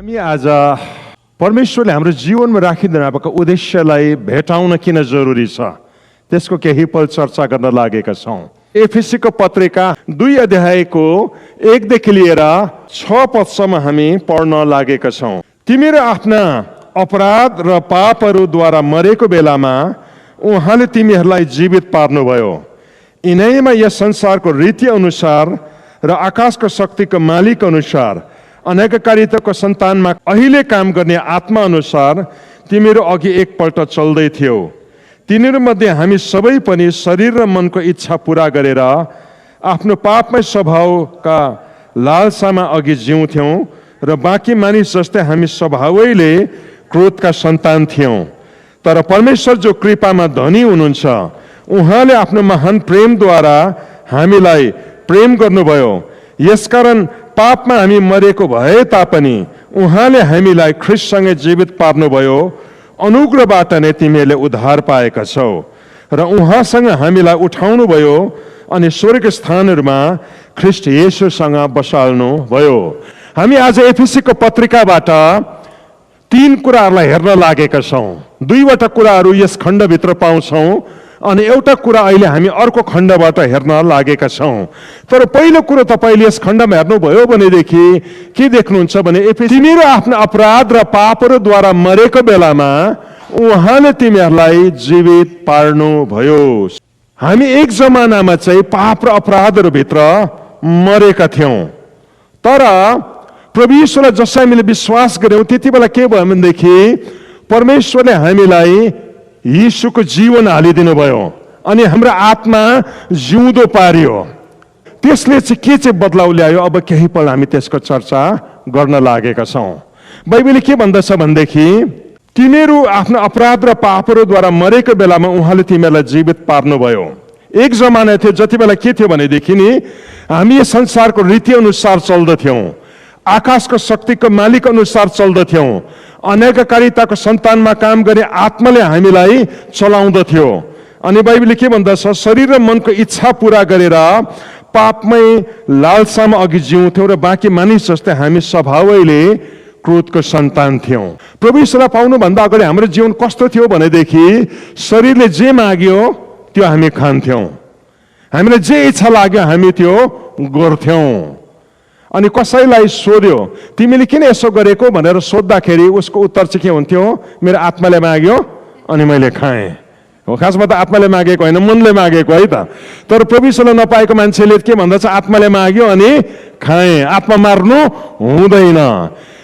हामी आज परमेश्वरले हाम्रो जीवनमा राखिदिनु भएको उद्देश्यलाई भेटाउन किन जरुरी छ त्यसको केही पल चर्चा गर्न लागेका छौँ। एफिसीको पत्रिका 2 अध्यायको 1 देखि लिएर 6 पदसम्म हामी पढ्न लागेका छौँ। तिमीहरू आफ्ना अपराध र पापहरूद्वारा मरेको बेलामा उहाँले तिमीहरूलाई जीवित पार्नुभयो। यिनैमा यस संसारको रीति अनुसार र आकाशको शक्तिको मालिक अनुसार अनेककारिताको सन्तानमा अहिले काम गर्ने आत्मा अनुसार तिमीहरू अघि एकपल्ट चल्दै थियौ। तिनीहरू मध्ये हामी सबै पनि शरीर र मनको इच्छा पूरा गरेर आफ्नो पापमय स्वभावका लालसामा अघि जिउँथ्यौँ र बाँकी मानिस जस्तै हामी स्वभावैले क्रोधका सन्तान थियौँ। तर परमेश्वर जो कृपामा धनी हुनुहुन्छ उहाँले आफ्नो महान प्रेमद्वारा हामीलाई प्रेम गर्नुभयो। यसकारण पापमा हामी मरेको भए तापनि उहाँले हामीलाई ख्रीष्टसँगै जीवित पार्नुभयो। अनुग्रहबाट नै तिमीहरूले उद्धार पाएका छौ र उहाँसँग हामीलाई उठाउनु भयो अनि स्वर्ग स्थानहरूमा ख्रीष्ट येशूसँग बसाल्नु भयो। हामी आज एफिसीको पत्रिकाबाट 3 कुराहरूलाई हेर्न लागेका छौँ। 2वटा कुराहरू यस खण्डभित्र पाउँछौँ अनि एउटा कुरा अहिले हामी अर्को खण्डबाट हेर्न लागेका छौँ। तर पहिलो कुरो तपाईँले यस खण्डमा हेर्नुभयो भनेदेखि के देख्नुहुन्छ भने तिमीहरू आफ्नो अपराध र पापहरूद्वारा मरेको बेलामा उहाँले तिमीहरूलाई जीवित पार्नुभयो। हामी एक जमानामा चाहिँ पाप र अपराधहरूभित्र मरेका थियौँ। तर प्रभु यीशुलाई जसलाई हामीले विश्वास गर्यौँ त्यति बेला के भयो भनेदेखि परमेश्वरले हामीलाई यीशुको जीवन हालिदिनु भयो अनि हाम्रो आत्मा जिउँदो पार्यो। त्यसले चाहिँ के चाहिँ बदलाउ ल्यायो अब केही पल हामी त्यसको चर्चा गर्न लागेका छौँ। बाइबलले के भन्दछ भनेदेखि तिमीहरू आफ्नो अपराध र पापहरूद्वारा मरेको बेलामा उहाँले तिमीहरूलाई जीवित पार्नुभयो। एक जमाना थियो जति बेला के थियो भनेदेखि नि हामी यस संसारको रीति अनुसार चल्दथ्यौँ, आकाशको शक्तिको मालिक अनुसार चल्दथ्यौँ, अनेककारिताको सन्तानमा काम गर्ने आत्माले हामीलाई चलाउँदथ्यो। अनि बाइबलले के भन्दछ शरीर र मनको इच्छा पूरा गरेर पापमै लालसामा अघि जिउँथ्यौँ र बाँकी मानिस जस्तै हामी स्वभावैले क्रोधको सन्तान थियौँ। प्रभु यीशुलाई पाउनुभन्दा अगाडि हाम्रो जीवन कस्तो थियो भनेदेखि शरीरले जे माग्यो त्यो हामी खान्थ्यौँ, हामीलाई जे इच्छा लाग्यो हामी त्यो गर्थ्यौँ। अनि कसैलाई सोध्यो तिमीले किन यसो गरेको भनेर सोद्धाखेरि उसको उत्तर चाहिँ के हुन्थ्यो मेरो आत्माले माग्यो अनि मैले खाएँ। हो खासमा त आत्माले मागेको होइन मनले मागेको है त। तर प्रभु यीशुलाई नपाएको मान्छेले के भन्दछ आत्माले माग्यो अनि खाएँ। आत्मा मार्नु हुँदैन।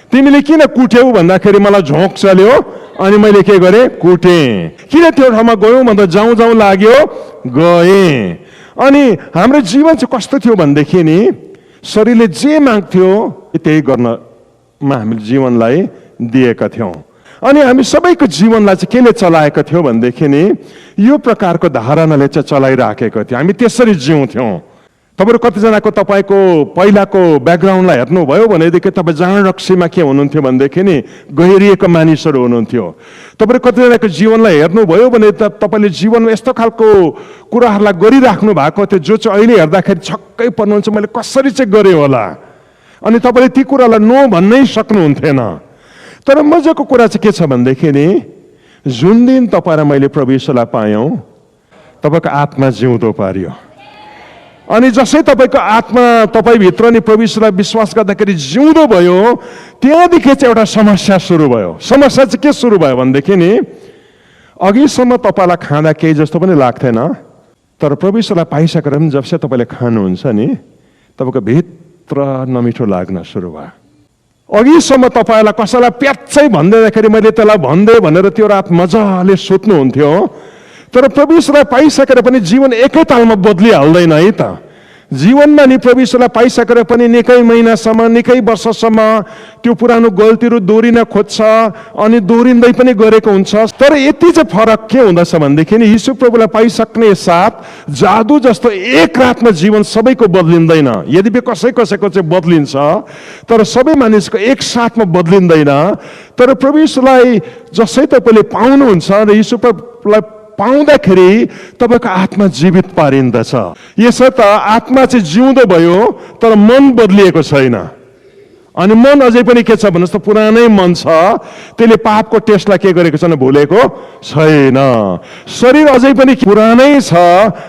तिमीले किन कुट्यौ भन्दाखेरि मलाई झोक चल्यो अनि मैले के गरेँ कुटेँ। किन त्यो ठाउँमा गयौ भन्दा जाउँ जाउँ लाग्यो गएँ। अनि हाम्रो जीवन चाहिँ कस्तो थियो भनेदेखि नि शरीरले जे माग्थ्यो त्यही गर्नमा हामीले जीवनलाई दिएका थियौँ। अनि हामी सबैको जीवनलाई चाहिँ केले चलाएको थियो भनेदेखि नि यो प्रकारको धारणाले चाहिँ चलाइराखेको थियो। हामी त्यसरी जिउँथ्यौँ। तपाईँहरू कतिजनाको तपाईँको पहिलाको ब्याकग्राउन्डलाई हेर्नुभयो भनेदेखि तपाईँ जाँड रक्सीमा के हुनुहुन्थ्यो भनेदेखि नि गहिरिएको मानिसहरू हुनुहुन्थ्यो। तपाईँहरू कतिजनाको जीवनलाई हेर्नुभयो भने त तपाईँले जीवनमा यस्तो खालको कुराहरूलाई गरिराख्नु भएको थियो जो चाहिँ अहिले हेर्दाखेरि छक्कै पर्नुहुन्छ मैले कसरी चाहिँ गरेँ होला। अनि तपाईँले ती कुरालाई नो भन्नै सक्नुहुन्थेन। तर मजाको कुरा चाहिँ के छ भनेदेखि नि जुन दिन तपाईँ र मैले प्रभु यीशुलाई पायौँ तपाईँको आत्मा जिउँदो पार्यो। अनि जसै तपाईँको आत्मा तपाईँभित्र नि प्रभु यीशुलाई विश्वास गर्दाखेरि जिउँदो भयो त्यहाँदेखि चाहिँ एउटा समस्या सुरु भयो। समस्या चाहिँ के सुरु भयो भनेदेखि नि अघिसम्म तपाईँलाई खाँदा केही जस्तो पनि लाग्थेन। तर प्रभु यीशुलाई पाइसकेर पनि जबसै तपाईँले खानुहुन्छ नि तपाईँको भित्र नमिठो लाग्न सुरु भयो। अघिसम्म तपाईँलाई कसैलाई प्याच्चै भन्दैदाखेरि मैले त्यसलाई भन्दै भनेर त्यो रात मजाले सुत्नुहुन्थ्यो। तर प्रभु यीशुलाई पाइसकेर पनि जीवन एकै तालमा बदलिहाल्दैन है त। जीवनमा नि प्रभु यीशुलाई पाइसकेर पनि निकै महिनासम्म निकै वर्षसम्म त्यो पुरानो गल्तीहरू दोहोरिन खोज्छ अनि दोहोरिँदै पनि गरेको हुन्छ। तर यति चाहिँ फरक के हुँदछ भनेदेखि नि यीशु प्रभुलाई पाइसक्ने साथ जादु जस्तो एक रातमा जीवन सबैको बदलिँदैन। यद्यपि कसै कसैको चाहिँ बदलिन्छ तर सबै मानिसको एक साथमा बदलिँदैन। तर प्रभु यीशुलाई जसै तपाईँले पाउनुहुन्छ र यीशु प्रभुलाई पाउँदाखेरि तपाईँको आत्मा जीवित पारिन्दछ। यसो त आत्मा चाहिँ जिउँदो भयो तर मन बदलिएको छैन। अनि मन अझै पनि के छ भन्नुहोस् त, पुरानै मन छ, त्यसले पापको टेस्टलाई के गरेको छ भने भुलेको छैन। शरीर अझै पनि पुरानै छ,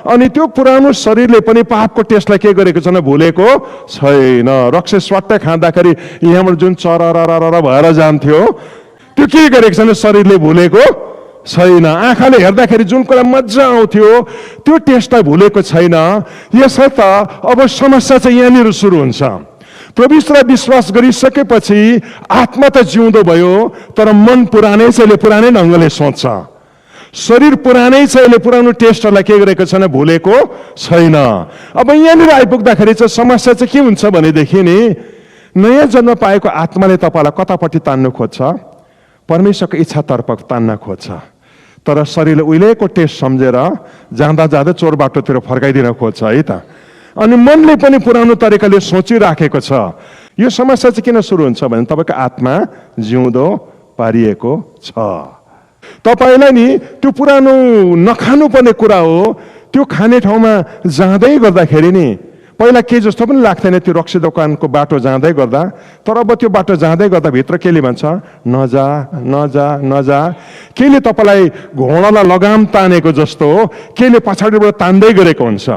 अनि त्यो पुरानो शरीरले पनि पापको टेस्टलाई के गरेको छ भने भुलेको छैन। रक्सी स्वाट्टै खाँदाखेरि यहाँबाट जुन चरररर भएर जान्थ्यो, त्यो के गरेको छ भने शरीरले भुलेको छैन। आँखाले हेर्दाखेरि जुन कुरा मजा आउँथ्यो, त्यो टेस्टलाई भुलेको छैन। यसर्थ अब समस्या चाहिँ यहाँनिर सुरु हुन्छ। प्रभु यीशुलाई विश्वास गरिसकेपछि आत्मा त जिउँदो भयो, तर मन पुरानै छ, यसले पुरानै ढङ्गले सोच्छ। शरीर पुरानै छ, यसले पुरानो टेस्टहरूलाई के गरेको छैन, भुलेको छैन। अब यहाँनिर आइपुग्दाखेरि चाहिँ समस्या चाहिँ के हुन्छ भनेदेखि नि, नयाँ जन्म पाएको आत्माले तपाईँलाई कतापट्टि तान्नु खोज्छ, परमेश्वरको इच्छातर्फ तान्न खोज्छ। तर शरीरले उहिलेको टेस्ट सम्झेर जाँदा जाँदै चोर बाटोतिर फर्काइदिन खोज्छ है त। अनि मनले पनि पुरानो तरिकाले सोचिराखेको छ। यो समस्या चाहिँ किन सुरु हुन्छ भने तपाईँको आत्मा जिउँदो पारिएको छ। तपाईँलाई नि त्यो पुरानो नखानु पर्ने कुरा हो, त्यो खाने ठाउँमा जाँदै गर्दाखेरि नि पहिला के जस्तो पनि लाग्थेन त्यो रक्सी दोकानको बाटो जाँदै गर्दा, तर अब त्यो बाटो जाँदै गर्दा भित्र केले भन्छ, नजा नजा नजा। केले तपाईँलाई घोडालाई लगाम तानेको जस्तो केले पछाडिबाट तान्दै गरेको हुन्छ।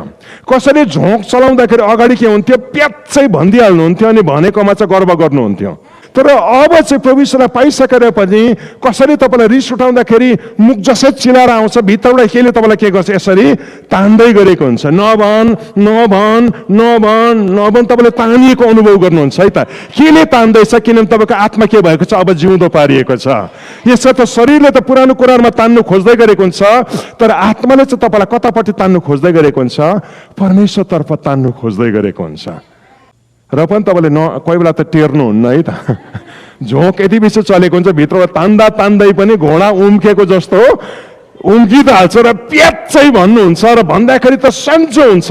कसैले झोक चलाउँदाखेरि अगाडि के हुन्थ्यो, प्याच्चै भनिदिइहाल्नुहुन्थ्यो अनि भनेकोमा चाहिँ गर्व गर्नुहुन्थ्यो। तर अब चाहिँ प्रभु यीशुलाई पाइसकेर पनि कसैले तपाईँलाई रिस उठाउँदाखेरि मुख जसै चिलाएर आउँछ, भित्रबाट केले तपाईँलाई के गर्छ, यसरी तान्दै गरेको हुन्छ। नभन नभन नभन नभन, तपाईँले तानिएको अनुभव गर्नुहुन्छ है त। केले तान्दैछ, किनभने तपाईँको आत्मा के भएको छ, अब जिउँदो पारिएको छ। यसर्थ शरीरले त पुरानो कुरामा तान्नु खोज्दै गरेको हुन्छ, तर आत्माले चाहिँ तपाईँलाई कतापट्टि तान्नु खोज्दै गरेको हुन्छ, परमेश्वरतर्फ तान्नु खोज्दै गरेको हुन्छ। र पनि तपाईँले कोही बेला त टेर्नुहुन्न है त। झोक यति बेसी चलेको हुन्छ, भित्रबाट तान्दा तान्दै पनि घोडा उम्केको जस्तो उम्कि त हाल्छ र प्याच्चै भन्नुहुन्छ, र भन्दाखेरि त सन्चो हुन्छ।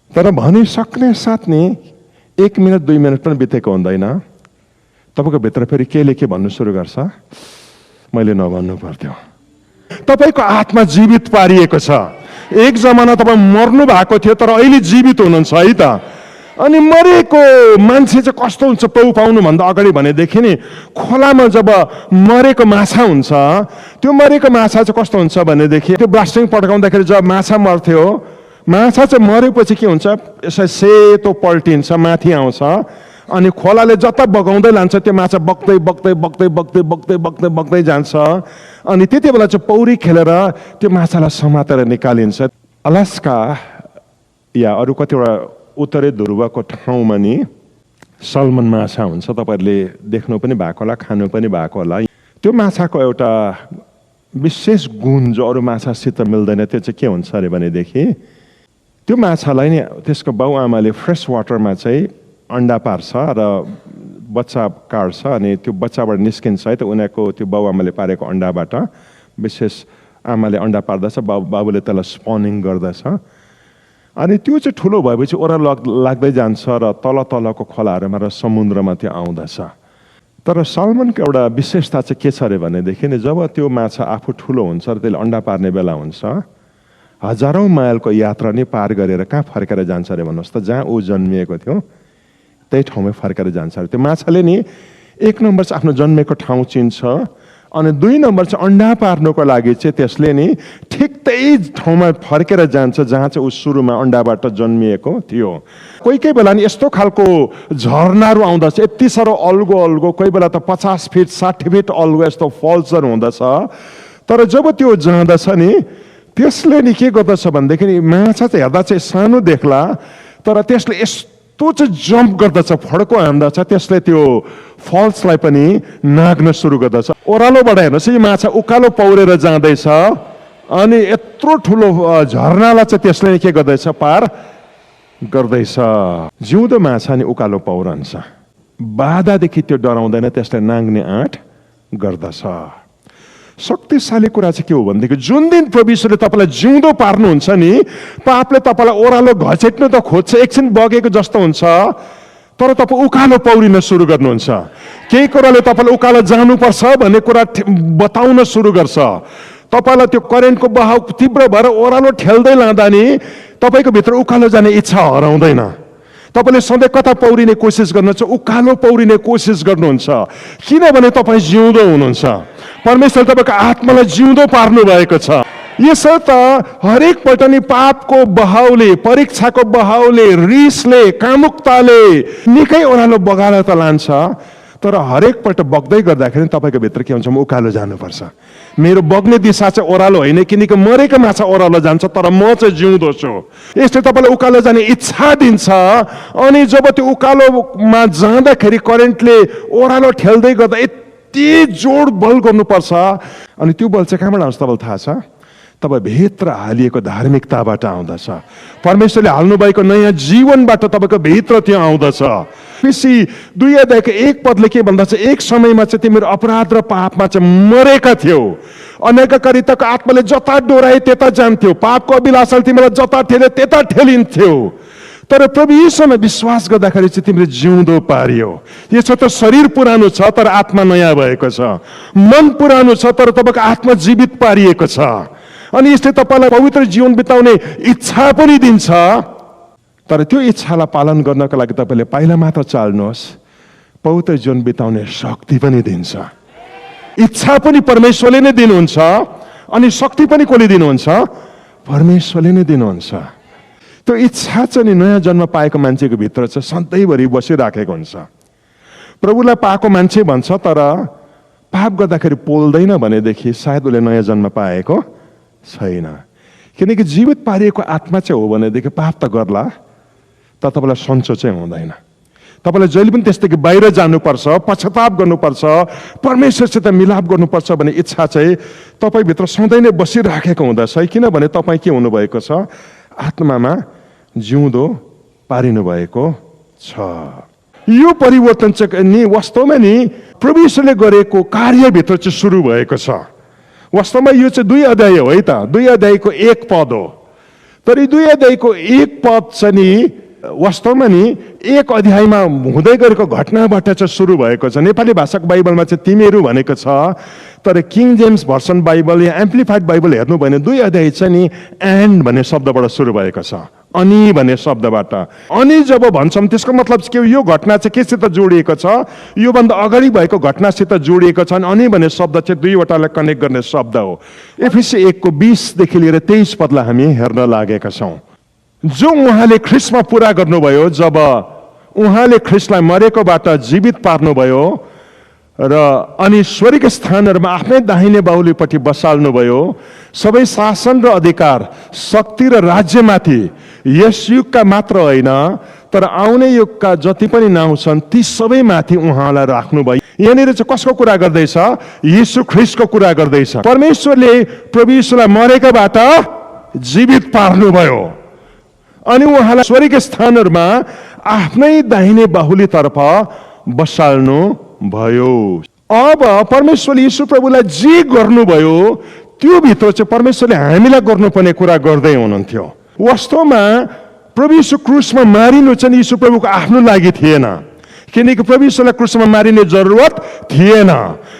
तर भनिसक्ने साथ नि 1 मिनट 2 मिनट पनि बितेको हुँदैन, तपाईँको भित्र फेरि केले के भन्नु सुरु गर्छ, मैले नभन्नु पर्थ्यो। तपाईँको आत्मा जीवित पारिएको छ। एक जमाना तपाईँ मर्नु भएको थियो, तर अहिले जीवित हुनुहुन्छ है त। अनि मरेको मान्छे चाहिँ कस्तो हुन्छ पौ पाउनु भन्दा अगाडि भनेदेखि नि, खोलामा जब मरेको माछा हुन्छ, त्यो मरेको माछा चाहिँ कस्तो हुन्छ भनेदेखि, त्यो ब्लास्टिङ पड्काउँदाखेरि जब माछा मर्थ्यो, माछा चाहिँ मरेपछि के हुन्छ, यसै सेतो पल्टिन्छ, माथि आउँछ, अनि खोलाले जता बगाउँदै लान्छ त्यो माछा बग्दै बग्दै बग्दै बग्दै बग्दै बग्दै बग्दै जान्छ। अनि त्यति बेला चाहिँ पौडी खेलेर त्यो माछालाई समातेर निकालिन्छ। अलास्का या अरू कतिवटा उत्तरे ध्रुवको ठाउँमा नि सल्मन माछा हुन्छ, तपाईँहरूले देख्नु पनि भएको होला, खानु पनि भएको होला। त्यो माछाको एउटा विशेष गुण जो अरू माछासित मिल्दैन, त्यो चाहिँ के हुन्छ अरे भनेदेखि, त्यो माछालाई नि त्यसको बाउआमाले फ्रेस वाटरमा चाहिँ अन्डा पार्छ र बच्चा काट्छ, अनि त्यो बच्चाबाट निस्किन्छ है त। उनीहरूको त्यो बाउआमाले पारेको अन्डाबाट विशेष आमाले अन्डा पार्दछ, बाबुले त्यसलाई स्पनिङ गर्दछ, अनि त्यो चाहिँ ठुलो भएपछि ओह्रालो लाग्दै जान्छ र तल तलको खोलाहरूमा र समुद्रमा त्यो आउँदछ। तर सल्मनको एउटा विशेषता चाहिँ के छ अरे भनेदेखि जब त्यो माछा आफू ठुलो हुन्छ र त्यसले अन्डा पार्ने बेला हुन्छ, हजारौँ माइलको यात्रा नै पार गरेर कहाँ फर्केर जान्छ अरे भन्नुहोस् त, जहाँ ऊ जन्मिएको थियो त्यही ठाउँमै फर्केर जान्छ अरे। त्यो माछाले नि 1 नम्बर चाहिँ आफ्नो जन्मेको ठाउँ चिन्छ, अनि 2 नम्बर चाहिँ अन्डा पार्नुको लागि चाहिँ त्यसले नि ठिक त्यही ठाउँमा फर्केर जान्छ जहाँ चाहिँ ऊ सुरुमा अन्डाबाट जन्मिएको थियो। कोही कोही बेला नि यस्तो खालको झरनाहरू आउँदछ, यति साह्रो अल्गो अल्गो, कोही बेला त 50 फिट 60 फिट अल्गो यस्तो फल्सहरू हुँदछ। तर जब त्यो जाँदछ नि, त्यसले नि के गर्दछ भनेदेखि माछा चाहिँ हेर्दा चाहिँ सानो देख्ला, तर त्यसले यस्तो चाहिँ जम्प गर्दछ, फड्को हान्दछ, त्यसले त्यो फल्सलाई पनि नाग्न सुरु गर्दछ। ओह्रालोबाट हेर्नुहोस्, यो माछा उकालो पौरेर जाँदैछ, अनि यत्रो ठुलो झरनालाई चाहिँ त्यसले के गर्दैछ, पार गर्दैछ। जिउँदो माछा नि उकालो पौरन्छ, बाधादेखि त्यो डराउँदैन, त्यसलाई नाग्ने आँट गर्दछ। शक्तिशाली कुरा चाहिँ के हो भनेदेखि, जुन दिन प्रभु यीशुले तपाईँलाई जिउँदो पार्नुहुन्छ नि, पापले तपाईँलाई ओह्रालो घचेट्नु त खोज्छ, एकछिन बगेको जस्तो हुन्छ, तर तपाईँ उकालो पौरिन सुरु गर्नुहुन्छ। केही कुराले तपाईँलाई उकालो जानुपर्छ भन्ने कुरा बताउन सुरु गर्छ। तपाईँलाई त्यो करेन्टको बहाव तीव्र भएर ओह्रालो ठेल्दै लाँदा नि तपाईँको भित्र उकालो जाने इच्छा हराउँदैन। तपाईले सधैँ कता पौरिने कोसिस गर्नुहुन्छ? उकालो पौरिने कोसिस गर्नुहुन्छ, किनभने तपाईँ जिउँदो हुनुहुन्छ। परमेश्वरले तपाईँको आत्मालाई जिउँदो पार्नु भएको छ। यसर्थ हरेक पल्ट नि पापको बहाउले, परीक्षाको बहाउले, रिसले, कामुकताले निकै ओह्रालो बगाएर त लान्छ, तर हरेक पल्ट बग्दै गर्दाखेरि तपाईँको भित्र के हुन्छ? म उकालो जानुपर्छ। मेरो बग्ने दिशा चाहिँ ओह्रालो होइन, किनकि मरेको माछा ओह्रालो जान्छ, तर म चाहिँ जिउँदो छु। यसले तपाईँलाई उकालो जाने इच्छा दिन्छ। अनि जब त्यो उकालोमा जाँदाखेरि करेन्टले ओह्रालो ठेल्दै गर्दा यति जोड बल गर्नुपर्छ, अनि त्यो बल चाहिँ कहाँबाट आउँछ तपाईँलाई थाहा छ? तपाईँ भित्र हालिएको धार्मिकताबाट आउँदछ। परमेश्वरले हाल्नुभएको नयाँ जीवनबाट तपाईँको भित्र त्यो आउँदछ। फिसी 2:1 के भन्दछ? एक समयमा चाहिँ तिमीहरू अपराध र पापमा चाहिँ मरेका थियौ, अनेककारिताको आत्माले जता डोराए त्यता जान्थ्यौ, पापको अभिलाषाले तिमीलाई जता ठेले त्यता ठेलिन्थ्यौ, तर प्रभु यीशुमा विश्वास गर्दाखेरि चाहिँ तिमीले जिउँदो पारियो। यसो त शरीर पुरानो छ तर आत्मा नयाँ भएको छ, मन पुरानो छ तर तपाईँको आत्मा जीवित पारिएको छ। अनि यसले तपाईँलाई पवित्र जीवन बिताउने इच्छा पनि दिन्छ, तर त्यो इच्छालाई पालन गर्नको लागि तपाईँले पाइला मात्र चाल्नुहोस्, पवित्र जीवन बिताउने शक्ति पनि दिन्छ। इच्छा पनि परमेश्वरले नै दिनुहुन्छ, अनि शक्ति पनि कसले दिनुहुन्छ? परमेश्वरले नै दिनुहुन्छ। त्यो इच्छा चाहिँ नयाँ जन्म पाएको मान्छेको भित्र चाहिँ सधैँभरि बसिराखेको हुन्छ। प्रभुलाई पाएको मान्छे भन्छ, तर पाप गर्दाखेरि पोल्दैन भनेदेखि सायद उसले नयाँ जन्म पाएको छैन। किनकि जीवित पारिएको आत्मा चाहिँ हो भनेदेखि पाप त गर्ला, तर तपाईँलाई सन्चो चाहिँ हुँदैन। तपाईँलाई जहिले पनि त्यस्तै बाहिर जानुपर्छ, पश्चाताप गर्नुपर्छ, परमेश्वरसित मिलाप गर्नुपर्छ भन्ने इच्छा चाहिँ तपाईँभित्र सधैँ नै बसिराखेको हुँदछ। किनभने तपाईँ के हुनुभएको छ? आत्मामा जिउँदो पारिनु भएको छ। यो परिवर्तन चाहिँ नि वास्तवमा नि प्रभुले गरेको कार्यभित्र चाहिँ सुरु भएको छ। वास्तवमा यो चाहिँ 2 अध्याय हो है त, 2 अध्यायको 1 पद हो। तर यो 2 अध्यायको 1 पद चाहिँ नि वास्तवमा नि 1 अध्यायमा हुँदै गरेको घटनाबाट चाहिँ सुरु भएको छ। नेपाली भाषाको बाइबलमा चाहिँ तिमीहरू भनेको छ, तर किङ जेम्स भर्सन बाइबल या एम्प्लिफाइड बाइबल हेर्नु भयो भने 2 अध्याय चाहिँ नि एन्ड भन्ने शब्दबाट सुरु भएको छ, अनि भन्ने शब्दबाट। अनि जब भन्छौँ त्यसको मतलब के हो? यो घटना चाहिँ केसित जोडिएको छ? योभन्दा अगाडि भएको घटनासित जोडिएको छ। अनि भन्ने शब्द चाहिँ 2वटालाई कनेक्ट गर्ने शब्द हो। एफिसी 1:20 लिएर 23 पदलाई हामी हेर्न लागेका छौँ। जो उहाँले ख्रिस्टमा पुरा गर्नुभयो, जब उहाँले ख्रिस्टलाई मरेकोबाट जीवित पार्नुभयो र अनि स्वर्गीय स्थानहरूमा आफ्नै दाहिने बाहुलीपट्टि बसाल्नुभयो, सबै शासन र अधिकार, शक्ति र राज्यमाथि यस युगका मात्र होइन तर आउने युगका जति पनि नाउँ छन् ती सबै माथि उहाँलाई राख्नुभयो। यहाँनिर चाहिँ कसको कुरा गर्दैछ? यीशु ख्रिस्टको कुरा गर्दैछ। परमेश्वरले प्रभु यीशुलाई मरेकोबाट जीवित पार्नुभयो अनि उहाँलाई स्वर्गीय स्थानहरूमा आफ्नै दाहिने बाहुलीतर्फ बसाल्नु भयो। अब परमेश्वरले यीशु प्रभुलाई जे गर्नुभयो त्यो भित्र चाहिँ परमेश्वरले हामीलाई गर्नुपर्ने कुरा गर्दै हुनुहुन्थ्यो। वास्तवमा प्रभु यीशु क्रुसमा मारिनु चाहिँ यीशु प्रभुको आफ्नो लागि थिएन, किनकि प्रभु यीशुलाई क्रुसमा मारिने जरुरत थिएन।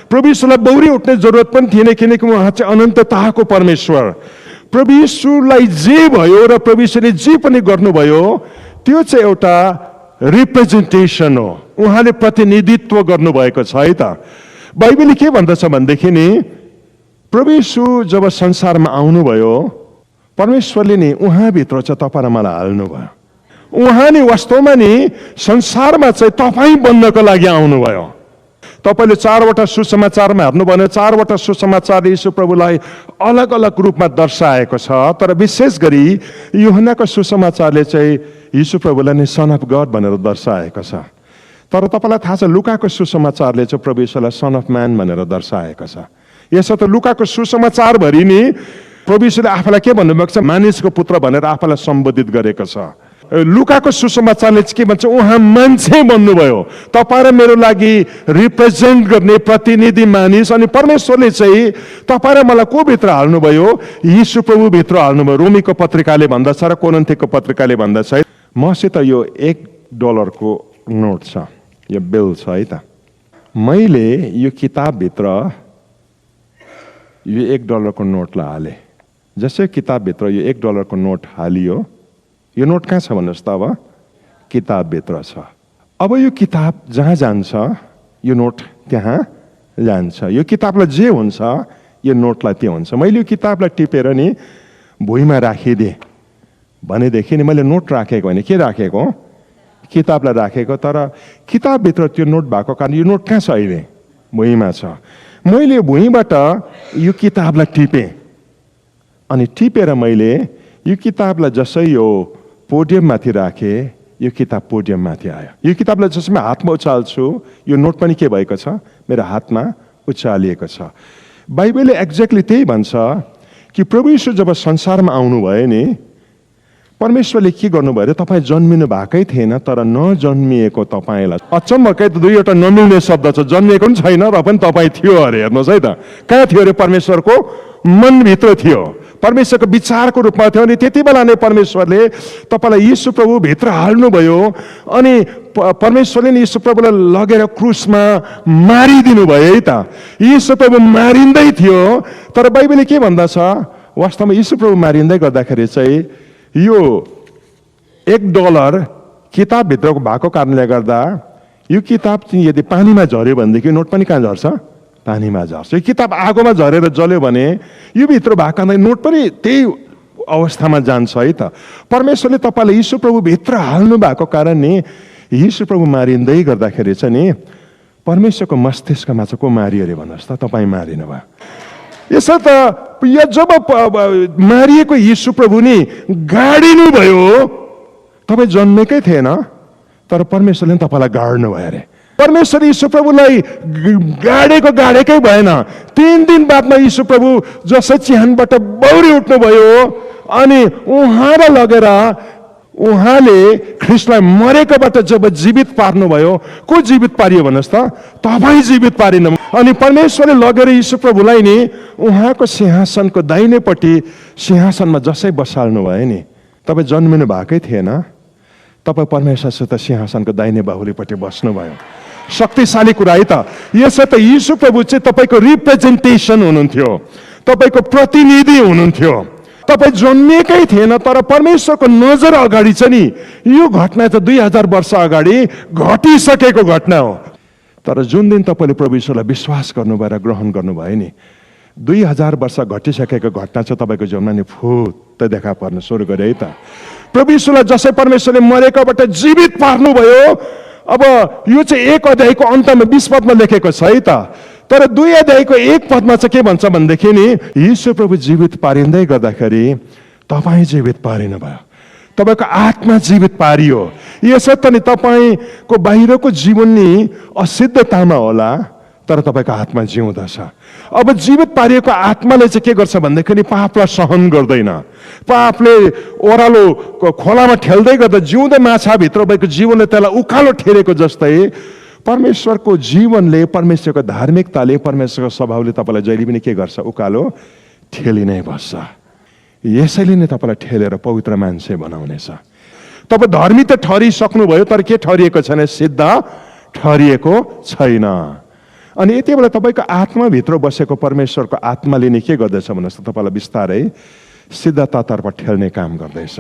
प्रभु यीशुलाई बौरी उठ्ने जरुरत पनि थिएन, किनकि उहाँ चाहिँ अनन्तताको परमेश्वर। प्रभु यीशुलाई जे भयो र प्रभु यीशुले जे पनि गर्नुभयो त्यो चाहिँ एउटा रिप्रेजेन्टेसन हो, उहाँले प्रतिनिधित्व गर्नुभएको छ है त। बाइबलले के भन्दछ भनेदेखि नि प्रभु यीशु जब संसारमा आउनुभयो, परमेश्वरले नि उहाँभित्र चाहिँ तपाईँ र मलाई हाल्नुभयो। उहाँ नि वास्तवमा नि संसारमा चाहिँ तपाईँ बन्नको लागि आउनुभयो। तपाईँले 4वटा सुसमाचारमा हेर्नु भने 4वटा सुसमाचारले यीशु प्रभुलाई अलग अलग रूपमा दर्शाएको छ, तर विशेष गरी यूहन्नाको सुसमाचारले चाहिँ यीशु प्रभुलाई नै सन अफ गड भनेर दर्शाएको छ। तर तपाईँलाई थाहा छ लुकाको सुसमाचारले चाहिँ प्रभु यीशुलाई सन अफ म्यान भनेर दर्शाएको छ। यसो त लुकाको सुसमाचारभरि नि प्रभु यीशुले आफूलाई के भन्नुभएको छ? मानिसको पुत्र भनेर आफूलाई सम्बोधित गरेको छ। लुकाको सुसमाचारले चाहिँ के भन्छ? उहाँ मान्छे बन्नुभयो, तपाईँ र मेरो लागि रिप्रेजेन्ट गर्ने प्रतिनिधि मानिस। अनि परमेश्वरले चाहिँ तपाईँ र मलाई को भित्र हाल्नुभयो? यीशु प्रभु भित्र हाल्नुभयो। रोमीको पत्रिकाले भन्दछ र कोरिन्थीको पत्रिकाले भन्दछ, मसित यो $1 को नोट छ, यो बिल छ है त। मैले यो किताबभित्र यो $1 को नोटलाई हालेँ। जसै किताबभित्र यो $1 को नोट हालियो, यो नोट कहाँ छ भन्नुहोस् त? अब किताबभित्र छ। अब यो किताब जहाँ जान्छ यो नोट त्यहाँ जान्छ। यो किताबलाई जे हुन्छ यो नोटलाई त्यो हुन्छ। मैले यो किताबलाई टिपेर नि भुइँमा राखिदिएँ भनेदेखि नि मैले नोट राखेको होइन, के राखेको? किताबलाई राखेको। तर किताबभित्र त्यो नोट भएको कारण यो नोट कहाँ छ अहिले? भुइँमा छ। मैले भुइँबाट यो किताबलाई टिपेँ अनि टिपेर मैले यो किताबलाई जसै यो पोडियममाथि राखेँ, यो किताब पोडियममाथि आयो। यो किताबलाई जसै म हातमा उचाल्छु यो नोट पनि के भएको छ? मेरो हातमा उचालिएको छ। बाइबलले एक्ज्याक्टली त्यही भन्छ कि प्रभु यीशु जब संसारमा आउनुभयो नि, परमेश्वरले के गर्नुभयो अरे? तपाईँ जन्मिनु भएकै थिएन तर नजन्मिएको तपाईँलाई। अचम्मकै त दुईवटा नमिल्ने शब्द छ। जन्मिएको पनि छैन र पनि तपाईँ थियो अरे। हेर्नुहोस् है त, कहाँ थियो अरे? परमेश्वरको मनभित्र थियो, परमेश्वरको विचारको रूपमा थियो। अनि त्यति बेला नै परमेश्वरले तपाईँलाई यीशु प्रभु भित्र हाल्नुभयो अनि परमेश्वरले नि यीशु प्रभुलाई लगेर क्रुसमा मारिदिनु भयो है त। यीशु प्रभु मारिँदै थियो तर बाइबलले के भन्दछ? वास्तवमा यीशु प्रभु मारिँदै गर्दाखेरि चाहिँ यो $1 किताबभित्रको भएको कारणले गर्दा यो किताब चाहिँ यदि पानीमा झऱ्यो भनेदेखि नोट पनि कहाँ झर्छ? पानीमा झर्छ। यो किताब आगोमा झरेर जल्यो भने यो भित्र भएको नोट पनि त्यही अवस्थामा जान्छ है त। परमेश्वरले तपाईँलाई यीशु प्रभु भित्र हाल्नु भएको कारण नि यीशु प्रभु मारिँदै गर्दाखेरि चाहिँ नि परमेश्वरको मस्तिष्कमा चाहिँ को मारियो अरे भन्नुहोस् त? तपाईँ मारिनु भयो। यसो त यो जब मारिएको यीशु प्रभु नि गाडिनु भयो, तपाईँ जन्मेकै थिएन तर परमेश्वरले तपाईँलाई गाड्नु भयो अरे। परमेश्वर यीशु प्रभुलाई गाडेकै भएन। 3 दिन बादमा यीशु प्रभु जसै चिहानबाट बौरी उठ्नुभयो अनि उहाँलाई लगेर उहाँले ख्रिस्टलाई मरेकोबाट जब जीवित पार्नुभयो, को जीवित पारियो भन्नुहोस् त? तपाईँ जीवित पारिनु। अनि परमेश्वरले लगेर यीशु प्रभुलाई नि उहाँको सिंहासनको दाहिनेपट्टि सिंहासनमा जसै बसाल्नु भयो नि, तपाईँ जन्मिनु भएकै थिएन, तपाईँ परमेश्वरसित सिंहासनको दाहिने बाहुलीपट्टि बस्नुभयो। शक्तिशाली कुरा है त। यसो त यीशु प्रभु चाहिँ तपाईँको रिप्रेजेन्टेसन हुनुहुन्थ्यो, तपाईँको प्रतिनिधि हुनुहुन्थ्यो। तपाईँ जन्मिएकै थिएन तर परमेश्वरको नजर अगाडि चाहिँ नि यो घटना चाहिँ 2000 वर्ष अगाडि घटिसकेको घटना हो। तर जुन दिन तपाईँले प्रभु यीशुलाई विश्वास गर्नुभयो र ग्रहण गर्नुभयो नि, 2000 वर्ष घटिसकेको घटना चाहिँ तपाईँको जीवनमा नि फुत्त देखा पर्न सुरु गर्यो है त। प्रभु यीशुलाई जसै परमेश्वरले मरेकोबाट जीवित पार्नुभयो, अब यो चाहिँ 1 अध्यायको अन्तमा 20 पदमा लेखेको छ है त। तर 2 अध्यायको 1 पदमा चाहिँ के भन्छ भनेदेखि नि यीशु प्रभु जीवित पारिँदै गर्दाखेरि तपाईँ जीवित पारिनु भयो, तपाईँको आत्मा जीवित पारियो। यसो त नि तपाईँको बाहिरको जीवन नि असिद्धतामा होला तर तपाईँको आत्मा जिउँदछ। अब जीवित पारिएको आत्माले चाहिँ के गर्छ भनेदेखि नि पापलाई सहन गर्दैन। पापले ओह्रालो खोलामा ठेल्दै गर्दा जिउँदो माछाभित्र भएको जीवनले त्यसलाई उकालो ठेरेको जस्तै परमेश्वरको जीवनले, परमेश्वरको धार्मिकताले, परमेश्वरको स्वभावले तपाईँलाई जहिले पनि के गर्छ? उकालो ठेली नै बस्छ। यसैले नै तपाईँलाई ठेलेर पवित्र मान्छे बनाउनेछ। तपाईँ धर्मी त ठहरिसक्नुभयो तर के ठहरिएको छैन? सिद्ध ठहरिएको छैन। अनि यति बेला तपाईँको आत्माभित्र बसेको परमेश्वरको आत्माले नै के गर्दैछ भन्नुहोस् त? तपाईँलाई बिस्तारै सिद्धतातर्फ ठेल्ने काम गर्दैछ।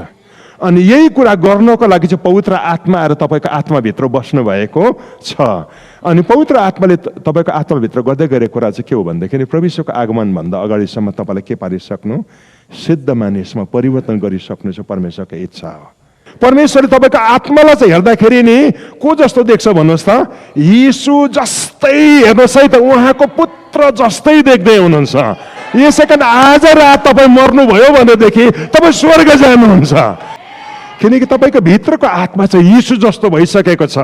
अनि यही कुरा गर्नको लागि चाहिँ पवित्र आत्मा आएर तपाईँको आत्माभित्र बस्नु भएको छ। अनि पवित्र आत्माले तपाईँको आत्माभित्र गर्दै गरेको कुरा चाहिँ के हो भनेदेखि प्रभु यीशुको आगमनभन्दा अगाडिसम्म तपाईँलाई के पारिसक्नु? सिद्ध मानिसमा परिवर्तन गरिसक्नु चाहिँ परमेश्वरको इच्छा हो। परमेश्वरले तपाईँको आत्मालाई चाहिँ हेर्दाखेरि नि को जस्तो देख्छ भन्नुहोस् त? यीशु जस्तै। हेर्नुहोस् है त, उहाँको पुत्र जस्तै देख्दै हुनुहुन्छ। यसै कारण आज रात तपाईँ मर्नुभयो भनेदेखि तपाईँ स्वर्ग जानुहुन्छ, किनकि तपाईँको भित्रको आत्मा चाहिँ यीशु जस्तो भइसकेको छ।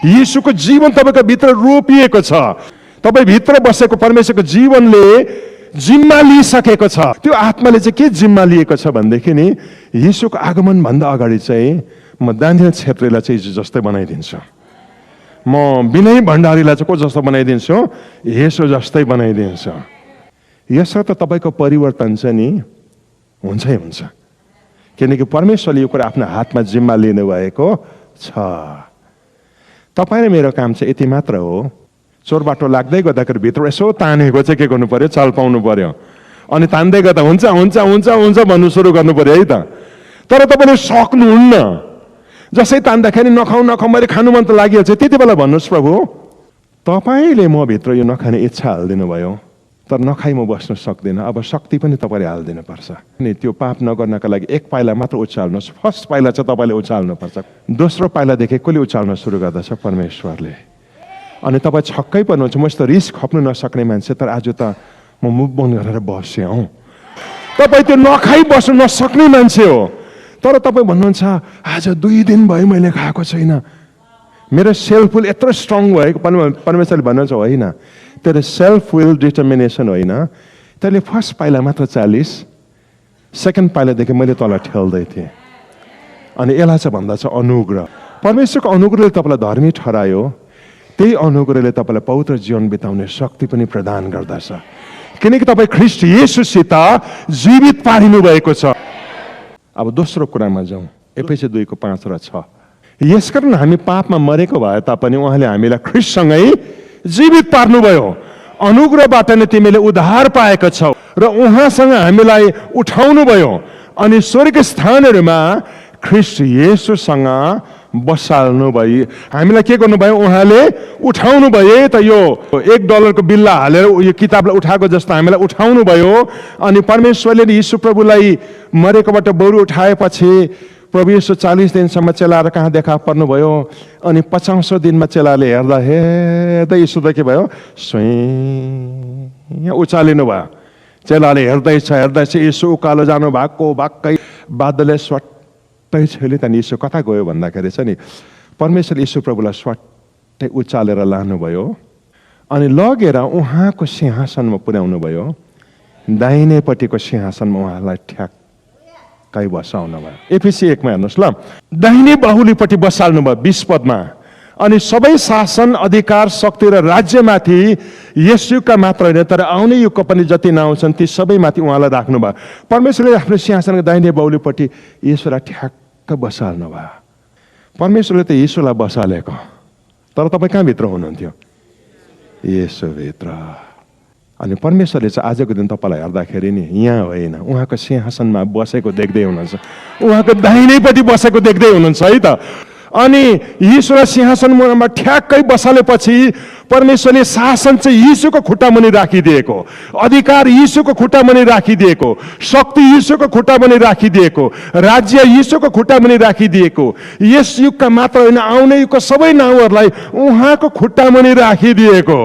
यीशुको जीवन तपाईँको भित्र रोपिएको छ। तपाईँ भित्र बसेको परमेश्वरको जीवनले जिम्मा लिइसकेको छ। त्यो आत्माले चाहिँ के जिम्मा लिएको छ भनेदेखि नि यीशुको आगमन भन्दा अगाडि चाहिँ म दानियल छेत्रीलाई चाहिँ जस्तै बनाइदिन्छु, म विनय भण्डारीलाई चाहिँ को जस्तो बनाइदिन्छु? येशू जस्तै बनाइदिन्छु। यसो त तपाईँको परिवर्तन चाहिँ नि हुन्छै हुन्छ, किनकि परमेश्वरले यो कुरा आफ्नो हातमा जिम्मा लिनुभएको छ। तपाईँ र मेरो काम चाहिँ यति मात्र हो, चोर बाटो लाग्दै गर्दाखेरि भित्र यसो तानेको चाहिँ के गर्नु पर्यो? चाल पाउनु पर्यो। अनि तान्दै गर्दा हुन्छ हुन्छ हुन्छ हुन्छ भन्नु सुरु गर्नु पर्यो है त। तर तपाईँले सक्नुहुन्न। जसै तान्दाखेरि नखाऊ नखाऊ मैले खानु मन त लागिहाल्छ, त्यति बेला भन्नुहोस् प्रभु तपाईँले म भित्र यो नखाने इच्छा हालिदिनु भयो, तर नखाइ म बस्न सक्दिनँ, अब शक्ति पनि तपाईँले हालिदिनु पर्छ। अनि त्यो पाप नगर्नका लागि एक पाइला मात्र उचाल्नुहोस्। फर्स्ट पाइला चाहिँ तपाईँले उचाल्नुपर्छ। दोस्रो पाइलादेखि कसले उचाल्न सुरु गर्दछ? परमेश्वरले। अनि तपाईँ छक्कै पर्नुहुन्छ, म यस्तो रिस खप्नु नसक्ने मान्छे, तर आज त म मुख बन्द गरेर बसेँ हौ। तपाईँ त्यो नखाइ बस्नु नसक्ने मान्छे हो, तर तपाईँ भन्नुहुन्छ आज 2 दिन भयो मैले खाएको छैन, मेरो सेल्फ विल यत्रो स्ट्रङ भएको। परमेश्वरले भन्नुहुन्छ होइन, तेरो सेल्फ विल डिटर्मिनेसन होइन, तैँले फर्स्ट पाइला मात्र चालिस, सेकेन्ड पाइलादेखि मैले तल ठेल्दै थिएँ। अनि यसलाई चाहिँ भन्दछ अनुग्रह। परमेश्वरको अनुग्रहले तपाईँलाई धर्मी ठहरायो, त्यही अनुग्रहले तपाईँलाई पवित्र जीवन बिताउने शक्ति पनि प्रदान गर्दछ, किनकि तपाईँ ख्रीष्ट येशूसित जीवित पारिनु भएको छ। अब दोस्रो कुरामा जाउँ, एफएसी 2:5 र 6। यसकारण हामी पापमा मरेको भए तापनि उहाँले हामीलाई ख्रीष्टसँगै जीवित पार्नुभयो, अनुग्रहबाट नै तिमीले उद्धार पाएका छौ र उहाँसँग हामीलाई उठाउनु भयो अनि स्वर्गीय स्थानहरूमा ख्रीष्ट येशूसँग बसाल्नु भयो। हामीलाई के गर्नुभयो? उहाँले उठाउनु भयो। त यो $1 को बिल्ला हालेर यो किताबलाई उठाएको जस्तो हामीलाई उठाउनु भयो। अनि परमेश्वरले यीशु प्रभुलाई मरेकोबाट बरु उठाएपछि प्रभु येशू 40 दिनसम्म चेलाएर कहाँ देखा पर्नुभयो। अनि 50औं दिनमा चेलाले हेर्दा यीशु त के भयो? स्वयं उचालिनु भयो। चेलाले हेर्दैछ यीशु उकालो जानु भएको भक्कै बादलले स्वाट्टै छैले। त्यहाँदेखि यीशु कता गयो भन्दाखेरि चाहिँ नि परमेश्वर यीशु प्रभुलाई स्वाट्टै उचालेर लानुभयो अनि लगेर उहाँको सिंहासनमा पुर्याउनु भयो। दाहिनेपट्टिको सिंहासनमा उहाँलाई ठ्याक्कै बसाउनु भयो। एफएसी 1 हेर्नुहोस् ल, दाहिने बाहुलीपट्टि बसाल्नु भयो 20 पदमा। अनि सबै शासन अधिकार शक्ति र राज्यमाथि यस युगका मात्र होइन तर आउने युगको पनि जति नआउँछन् ती सबैमाथि उहाँलाई राख्नु भयो। परमेश्वरले आफ्नो सिंहासनको दाहिने बाहुलीपट्टि यीशुलाई ठ्याक्क बसाल्नु भयो। परमेश्वरले त यीशुलाई बसालेको, तर तपाईँ कहाँ भित्र हुनुहुन्थ्यो? यीशुभित्र। अनि परमेश्वरले चाहिँ आजको दिन तपाईँलाई हेर्दाखेरि नि यहाँ होइन, उहाँको सिंहासनमा बसेको देख्दै हुनुहुन्छ, उहाँको दाहिनेपट्टि बसेको देख्दै हुनुहुन्छ है त। अनि यीशुलाई सिंहासनमा ठ्याक्कै बसालेपछि परमेश्वरले शासन चाहिँ यीशुको खुट्टा मुनि राखिदिएको, अधिकार यीशुको खुट्टा मुनि राखिदिएको, शक्ति यीशुको खुट्टा मुनि राखिदिएको, राज्य यीशुको खुट्टा मुनि राखिदिएको। यस युगका मात्र होइन आउने युगको सबै नाउँहरूलाई उहाँको खुट्टा मुनि राखिदिएको।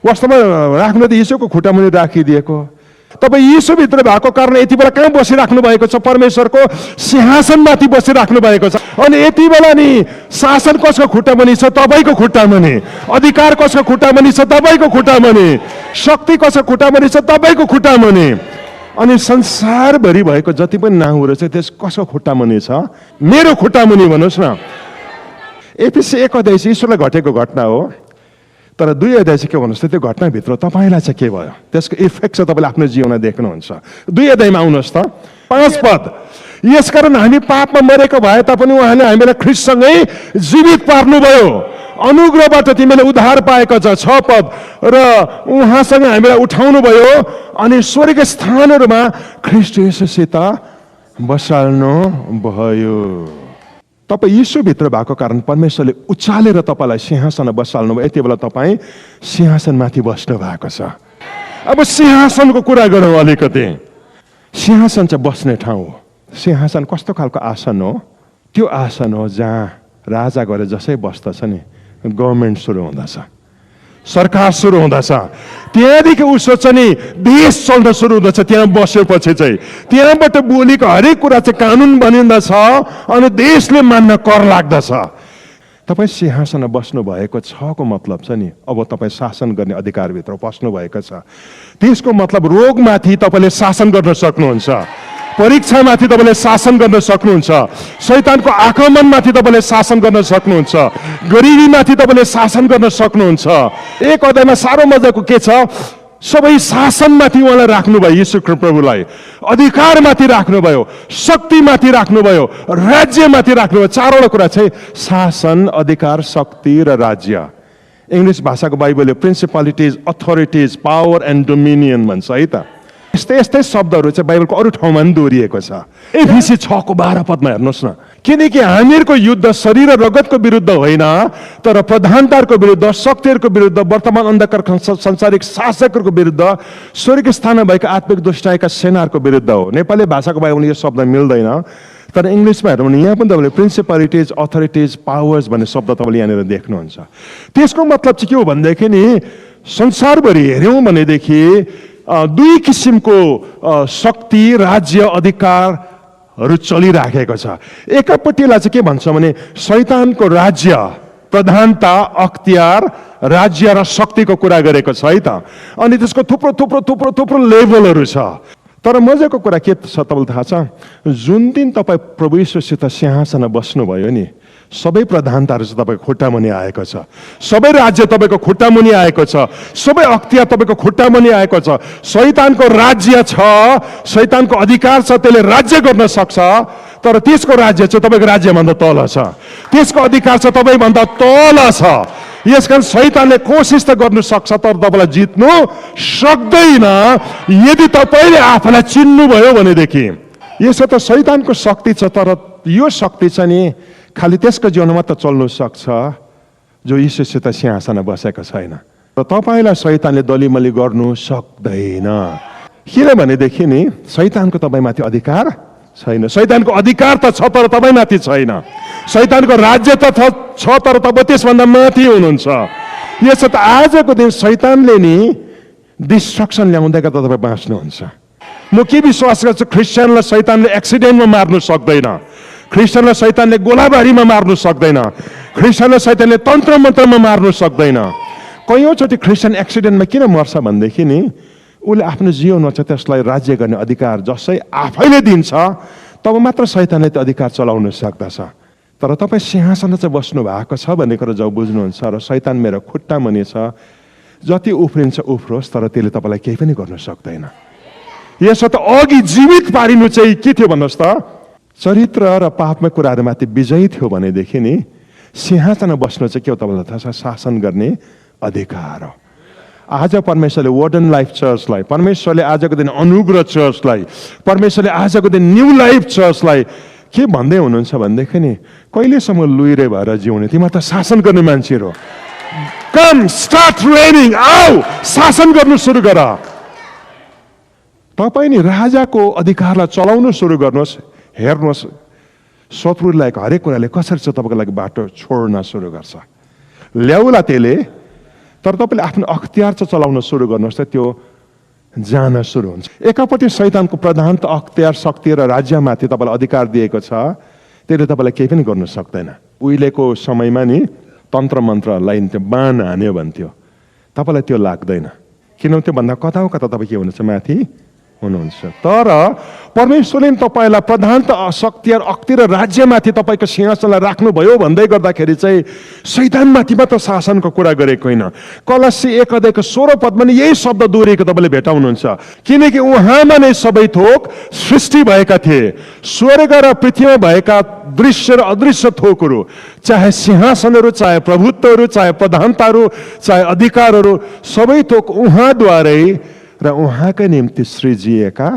वास्तवमा राख्नु त यीशुको खुट्टा मुनि राखिदिएको। तपाईँ यीशुभित्र भएको कारण यति बेला कहाँ बसिराख्नु भएको छ? परमेश्वरको सिंहासनमाथि बसिराख्नु भएको छ। अनि यति बेला नि शासन कसको खुट्टा मुनि छ? तपाईँको खुट्टा मुनि। अधिकार कसको खुट्टा मुनि छ? तपाईँको खुट्टा मुनि। शक्ति कसको खुट्टा मुनि छ? तपाईँको खुट्टा मुनि। अनि संसारभरि भएको जति पनि नाउँहरू चाहिँ त्यस कसको खुट्टा मुनि छ? मेरो खुट्टा मुनि भन्नुहोस् न। एफएसी 1 अध्याय यीशुलाई घटेको घटना हो, तर 2 अध्याय चाहिँ के भन्नुहोस् त, त्यो घटनाभित्र तपाईँलाई चाहिँ के भयो? त्यसको इफेक्ट चाहिँ तपाईँले आफ्नो जीवनमा देख्नुहुन्छ। 2 अध्यायमा आउनुहोस् त, 5 पद। यसकारण हामी पापमा मरेको भए तापनि उहाँले हामीलाई ख्रीष्टसँगै जीवित पार्नुभयो, अनुग्रहबाट तिमीले उद्धार पाएका छ। 6 पद। र उहाँसँग हामीलाई उठाउनु भयो अनि स्वर्गीय स्थानहरूमा ख्रीष्ट येशूसित बसाल्नु भयो। तपाईँ यीशुभित्र भएको कारण परमेश्वरले उचालेर तपाईँलाई सिंहासनमा बसाल्नु भयो। यति बेला तपाईँ सिंहासनमाथि बस्नु भएको छ। अब सिंहासनको कुरा गरौँ अलिकति। सिंहासन चाहिँ बस्ने ठाउँ हो। सिंहासन कस्तो खालको आसन हो? त्यो आसन हो जहाँ राजा गएर जसै बस्दछ नि, गभर्मेन्ट सुरु हुँदछ, सरकार सुरु हुँदछ, त्यहाँदेखि उसो चाहिँ नि देश चल्न सुरु हुँदछ। त्यहाँ बसेपछि चाहिँ त्यहाँबाट बोलेको हरेक कुरा चाहिँ कानुन बनिन्दछ अनि देशले मान्न कर लाग्दछ। तपाईँ सिंहासनमा बस्नु भएको छको मतलब चाहिँ नि अब तपाईँ शासन गर्ने अधिकारभित्र बस्नु भएको छ। त्यसको मतलब रोगमाथि तपाईँले शासन गर्न सक्नुहुन्छ, परीक्षामाथि तपाईँले शासन गर्न सक्नुहुन्छ, शैतानको आक्रमणमाथि तपाईँले शासन गर्न सक्नुहुन्छ, गरिबीमाथि तपाईँले शासन गर्न सक्नुहुन्छ। 1 अध्यायमा साह्रो मजाको के छ? सबै शासनमाथि उहाँलाई राख्नुभयो, यीशु प्रभुलाई अधिकारमाथि राख्नुभयो, शक्तिमाथि राख्नुभयो, राज्यमाथि राख्नुभयो। 4वटा कुरा चाहिँ शासन, अधिकार, शक्ति र राज्य। इङ्ग्लिस भाषाको बाइबलले प्रिन्सिपालिटिज, अथोरिटिज, पावर एन्ड डोमिनियन भन्छ है त। यस्तै यस्तै शब्दहरू चाहिँ बाइबलको अरू ठाउँमा पनि दोहोरिएको छ। एफिसी 6:12 पदमा हेर्नुहोस् न, किनकि हामीहरूको युद्ध शरीर र रगतको विरुद्ध होइन, तर प्रधानताहरूको विरुद्ध, शक्तिहरूको विरुद्ध, वर्तमान अन्धकार संसारिक शासकहरूको विरुद्ध, स्वर्गीय स्थानमा भएका आत्मिक दुष्टाइका सेनाहरूको विरुद्ध हो। नेपाली भाषाको बाइबलमा यो शब्द मिल्दैन, तर इङ्ग्लिसमा हेर्नु भने यहाँ पनि तपाईँले प्रिन्सिपालिटिज, अथोरिटिज, पावर्स भन्ने शब्द तपाईँले यहाँनिर देख्नुहुन्छ। त्यसको मतलब चाहिँ के हो भनेदेखि नि, संसारभरि हेऱ्यौँ भनेदेखि दुई किसिमको शक्ति, राज्य, अधिकारहरू चलिराखेको छ। एकापट्टिलाई चाहिँ के भन्छ भने शैतानको राज्य, प्रधानता, अख्तियार, राज्य र शक्तिको कुरा गरेको छ है त। अनि त्यसको थुप्रो थुप्रो थुप्रो थुप्रो लेभलहरू छ। तर मजाको कुरा के छ तपाईँलाई थाहा छ, जुन दिन तपाईँ प्रभु येशूसित सिंहासनमा बस्नुभयो नि, सबै प्रधानताहरू चाहिँ तपाईँको खुट्टा मुनि आएको छ, सबै राज्य तपाईँको खुट्टा मुनि आएको छ, सबै अख्तियार तपाईँको खुट्टा मुनि आएको छ। शैतानको राज्य छ, शैतानको अधिकार छ, त्यसले राज्य गर्न सक्छ, तर त्यसको राज्य चाहिँ तपाईँको राज्यभन्दा तल छ, त्यसको अधिकार छ तपाईँभन्दा तल छ। यसकारण शैतानले कोसिस त गर्नु सक्छ, तर तपाईँलाई जित्नु सक्दैन यदि तपाईँले आफूलाई चिन्नुभयो भनेदेखि। यसो त शैतानको शक्ति छ, तर यो शक्ति चाहिँ नि खालि त्यसको जीवनमा मात्र चल्नु सक्छ जो यीशुसित सिंहासनमा बसेको छैन। र तपाईँलाई शैतानले दलिमली गर्नु सक्दैन, किनभनेदेखि नि शैतानको तपाईँमाथि अधिकार छैन। शैतानको अधिकार त छ, तर तपाईँमाथि छैन। शैतानको राज्य त छ, तर तपाईँ त्यसभन्दा माथि हुनुहुन्छ। यसो त आजको दिन शैतानले नि डिस्ट्रक्सन ल्याउँदैका त तपाईँ बाँच्नुहुन्छ। म के विश्वास गर्छु, क्रिस्चियनलाई शैतानले एक्सिडेन्टमा मार्नु सक्दैन, क्रिस्चियनलाई शैतानले गोलाबारीमा मार्नु सक्दैन, क्रिस्चियनलाई शैतानले तन्त्र मन्त्रमा मार्नु सक्दैन। कयौँचोटि क्रिस्चियन एक्सिडेन्टमा किन मर्छ भनेदेखि नि उसले आफ्नो जीवनमा चाहिँ त्यसलाई राज्य गर्ने अधिकार जसै आफैले दिन्छ, तब मात्र शैतानले त्यो अधिकार चलाउन सक्दछ। तर तपाईँ सिंहासनमा चाहिँ बस्नु भएको छ भन्ने कुरा जब बुझ्नुहुन्छ र शैतान मेरो खुट्टा मुनि छ, जति उफ्रिन्छ उफ्रोस्, तर त्यसले तपाईँलाई केही पनि गर्न सक्दैन। यसो त अघि जीवित पारिनु चाहिँ के थियो भन्नुहोस् त, चरित्र र पापमा कुराहरूमाथि विजयी थियो भनेदेखि नि सिंहासनमा बस्नु चाहिँ के हो तपाईँलाई थाहा छ, शासन गर्ने अधिकार हो। आज परमेश्वरले वर्डन लाइफ चर्चलाई, परमेश्वरले आजको दिन अनुग्रह चर्चलाई, परमेश्वरले आजको दिन न्यू लाइफ चर्चलाई के भन्दै हुनुहुन्छ भनेदेखि नि कहिलेसम्म लुइरे भएर जिउने, तिमीहरू त शासन गर्ने मान्छेहरू, कम स्टार्ट रेनिङ, आऊ शासन गर्नु सुरु गर। तपाईँ नि राजाको अधिकारलाई चलाउनु सुरु गर्नुहोस्। हेर्नुहोस् शत्रुलाई हरेक कुराले कसरी चाहिँ तपाईँको लागि बाटो छोड्न सुरु गर्छ, ल्याउला त्यसले, तर तपाईँले आफ्नो अख्तियार चाहिँ चलाउन सुरु गर्नुहोस् त त्यो जान सुरु हुन्छ। एकापट्टि शैतानको प्रधान त अख्तियार, शक्ति र राज्यमाथि तपाईँलाई अधिकार दिएको छ, त्यसले तपाईँलाई केही पनि गर्नु सक्दैन। उहिलेको समयमा नि तन्त्र मन्त्र लाइन्थ्यो, बाण हान्यो भन्थ्यो, तपाईँलाई त्यो लाग्दैन, किनभने त्यो भन्दा कता हो कता तपाईँ के हुनुहुन्छ, माथि हुनुहुन्छ। तर परमेश्वरले तपाईँलाई प्रधानता, शक्ति र अख्ति र राज्यमाथि तपाईँको सिंहासनलाई राख्नुभयो भन्दै गर्दाखेरि चाहिँ शैतानमाथि मात्र शासनको कुरा गरेको होइन। कलसी 1:16 पदमा नि यही शब्द दोहोरिएको तपाईँले भेटाउनुहुन्छ, किनकि उहाँमा नै सबै थोक सृष्टि भएका थिए, स्वर्ग र पृथ्वीमा भएका दृश्य र अदृश्य थोकहरू, चाहे सिंहासनहरू, चाहे प्रभुत्वहरू, चाहे प्रधानताहरू, चाहे अधिकारहरू, सबै थोक उहाँद्वारै र उहाँकै निम्ति सृजिएका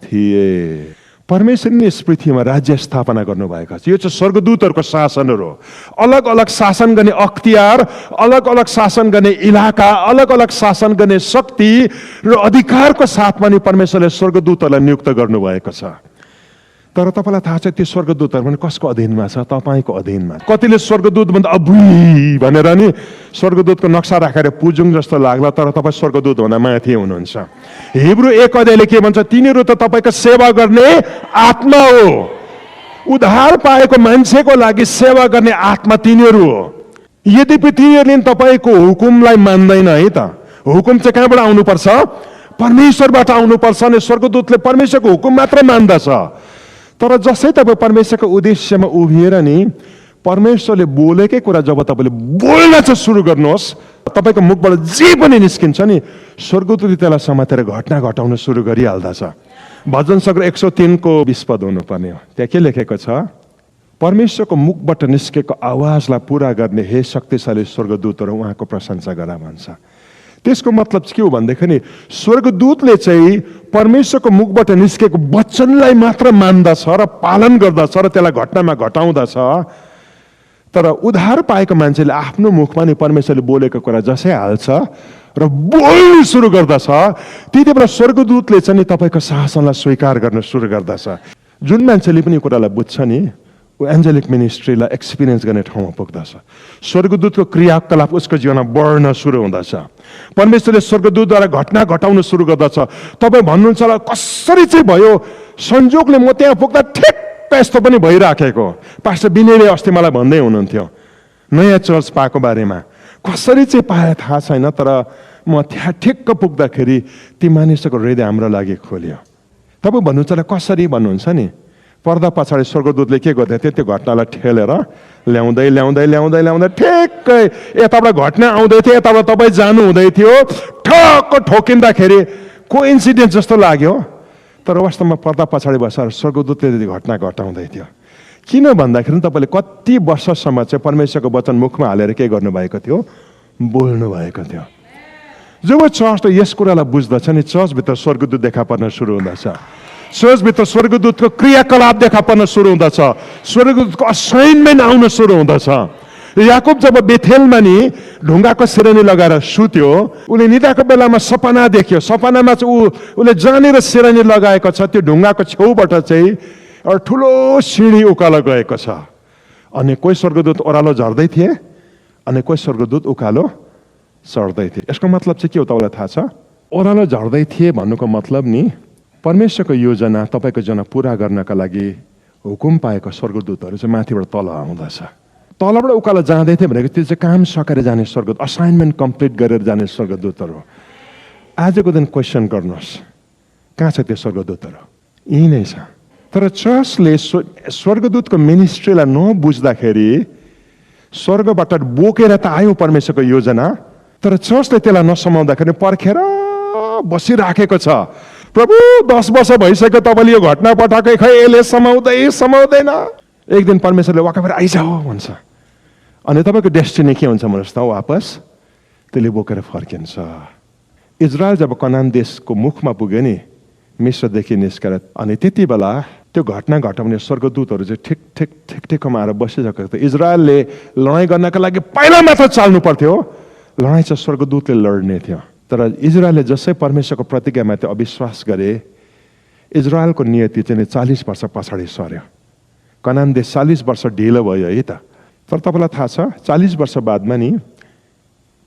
थिए। परमेश्वरले यस पृथ्वीमा राज्य स्थापना गर्नुभएको छ। यो चाहिँ स्वर्गदूतहरूको शासनहरू हो। अलग अलग शासन गर्ने अख्तियार, अलग अलग शासन गर्ने इलाका, अलग अलग शासन गर्ने शक्ति र अधिकारको साथमा नि परमेश्वरले स्वर्गदूतहरूलाई नियुक्त गर्नुभएको छ। तर तपाईँलाई थाहा छ त्यो स्वर्गदूतहरू पनि कसको अधीनमा छ, तपाईँको अधीनमा। कतिले स्वर्गदूत भन्दा अबुई भनेर नि स्वर्गदूतको नक्सा राखेर पुजुङ जस्तो लाग्ला, तर तपाईँ स्वर्गदूत भन्दा माथि हुनुहुन्छ। हिब्रू 1:1 के भन्छ, तिनीहरू त तपाईँको सेवा गर्ने आत्मा हो। उद्धार पाएको मान्छेको लागि सेवा गर्ने आत्मा तिनीहरू हो। यद्यपि तिनीहरूले तपाईँको हुकुमलाई मान्दैन है त। हुकुम चाहिँ कहाँबाट आउनुपर्छ, परमेश्वरबाट आउनुपर्छ। अनि स्वर्गदूतले परमेश्वरको हुकुम मात्र मान्दछ। तर जसै तपाईँ परमेश्वरको उद्देश्यमा उभिएर नि परमेश्वरले बोलेकै कुरा जब तपाईँले बोल्न चाहिँ सुरु गर्नुहोस्, तपाईँको मुखबाट जे पनि निस्किन्छ नि स्वर्गदूतले त्यसलाई समातेर घटना घटाउन सुरु गरिहाल्दछ। भजन सङ्ग्रह 103 20 पद हुनुपर्ने हो। त्यहाँ के लेखेको छ, परमेश्वरको मुखबाट निस्केको आवाजलाई पुरा गर्ने हे शक्तिशाली स्वर्गदूतहरू उहाँको प्रशंसा गर भन्छ। त्यसको मतलब के हो भन्दाखेरि स्वर्गदूतले चाहिँ परमेश्वरको मुखबाट निस्केको वचनलाई मात्र मान्दछ र पालन गर्दछ र त्यसलाई घटनामा घटाउँदछ। तर उद्धार पाएको मान्छेले आफ्नो मुखमा नि परमेश्वरले बोलेको कुरा जसै हाल्छ र बोल्नु सुरु गर्दछ, त्यति बेला स्वर्गदूतले चाहिँ नि तपाईँको शासनलाई स्वीकार गर्न सुरु गर्दछ। जुन मान्छेले पनि कुरालाई बुझ्छ नि, ऊ एन्जेलिक मिनिस्ट्रीलाई एक्सपिरियन्स गर्ने ठाउँमा पुग्दछ। स्वर्गदूतको क्रियाकलाप उसको जीवनमा बढ्न सुरु हुँदछ। परमेश्वरले स्वर्गदूतद्वारा घटना घटाउन सुरु गर्दछ। तपाईँ भन्नुहुन्छ होला कसरी चाहिँ भयो, संजोगले म त्यहाँ पुग्दा ठिक्क यस्तो पनि भइराखेको। पास्टर विनयले अस्ति मलाई भन्दै हुनुहुन्थ्यो नयाँ चर्च पाएको बारेमा, कसरी चाहिँ पाए थाहा छैन, तर म त्यहाँ ठिक्क पुग्दाखेरि ती मानिसको हृदय हाम्रो लागि खोल्यो। तपाईँ भन्नुहुन्छ होला कसरी भन्नुहुन्छ नि, पर्दा पछाडि स्वर्गदूतले के गर्दै थियो, त्यो घटनालाई ठेलेर ल्याउँदै ल्याउँदै ल्याउँदै ल्याउँदै ठिक्कै यताबाट घटना आउँदै थियो, यताबाट तपाईँ जानु हुँदै थियो, ठक्क ठोकिँदाखेरि कोइन्सिडेन्स जस्तो लाग्यो, तर वास्तवमा पर्दा पछाडि बसेर स्वर्गदूतले घटना घटाउँदै थियो। किन भन्दाखेरि तपाईँले कति वर्षसम्म चाहिँ परमेश्वरको वचन मुखमा हालेर के गर्नुभएको थियो, बोल्नु भएको थियो। जब चर्चले यस कुरालाई बुझ्दछ नि, चर्चभित्र स्वर्गदूत देखा पर्न सुरु हुँदछ। चर्चभित्र स्वर्गदूतको क्रियाकलाप देखा पर्न सुरु हुँदछ। स्वर्गदूतको असाइनमेन्ट आउन सुरु हुँदछ। याकुब जब बेथेलमा नि ढुङ्गाको सिरानी लगाएर सुत्यो, उसले निदाको बेलामा सपना देख्यो। सपनामा चाहिँ उसले जहाँनिर सिरानी लगाएको छ त्यो ढुङ्गाको छेउबाट चाहिँ एउटा ठुलो सिँढी उकालो गएको छ। अनि कोही स्वर्गदूत ओह्रालो झर्दै थिए, अनि कोही स्वर्गदूत उकालो चढ्दै थिए। यसको मतलब चाहिँ के हो तपाईँलाई थाहा छ? ओह्रालो झर्दै थिए भन्नुको मतलब नि परमेश्वरको योजना तपाईँको जना पुरा गर्नका लागि हुकुम पाएको स्वर्गदूतहरू चाहिँ माथिबाट तल आउँदछ। तलबाट उकालो जाँदै थियो भनेको त्यो चाहिँ काम सकेर जाने स्वर्गदूत, असाइनमेन्ट कम्प्लिट गरेर जाने स्वर्गदूतहरू। आजको दिन क्वेसन गर्नुहोस्, कहाँ छ त्यो स्वर्गदूतहरू? यही नै छ। तर चर्चले स्वर्गदूतको मिनिस्ट्रीलाई नबुझ्दाखेरि स्वर्गबाट बोकेर त आयो परमेश्वरको योजना, तर चर्चले त्यसलाई नसमाउँदाखेरि पर्खेर बसिराखेको छ। प्रभु 10 वर्ष भइसक्यो तपाईँले यो घटना पठाएकै, खै यसले समाउँदैन। एक दिन परमेश्वरले वाक्क फेरि आइजाऊ भन्छ, अनि तपाईँको डेस्टिनी के हुन्छ भन्नुहोस् त, वापस त्यसले बोकेर फर्किन्छ। इजरायल जब कनान देशको मुखमा पुग्यो नि, मिस्रदेखि निस्केर, अनि त्यति बेला त्यो घटना घटाउने स्वर्गदूतहरू चाहिँ ठिक ठिकमा आएर बसिसकेको थियो। इजरायलले लडाइँ गर्नका लागि पहिला मात्र चाल्नु पर्थ्यो, लडाइँ चाहिँ स्वर्गदूतले लड्ने थियो। तर इजरायलले जसै परमेश्वरको प्रतिज्ञामा त्यो अविश्वास गरे, इजरायलको नियति चाहिँ 40 वर्ष पछाडि सर्यो। कनान देश 40 वर्ष ढिलो भयो है त। तर तपाईँलाई थाहा छ 40 वर्ष बादमा नि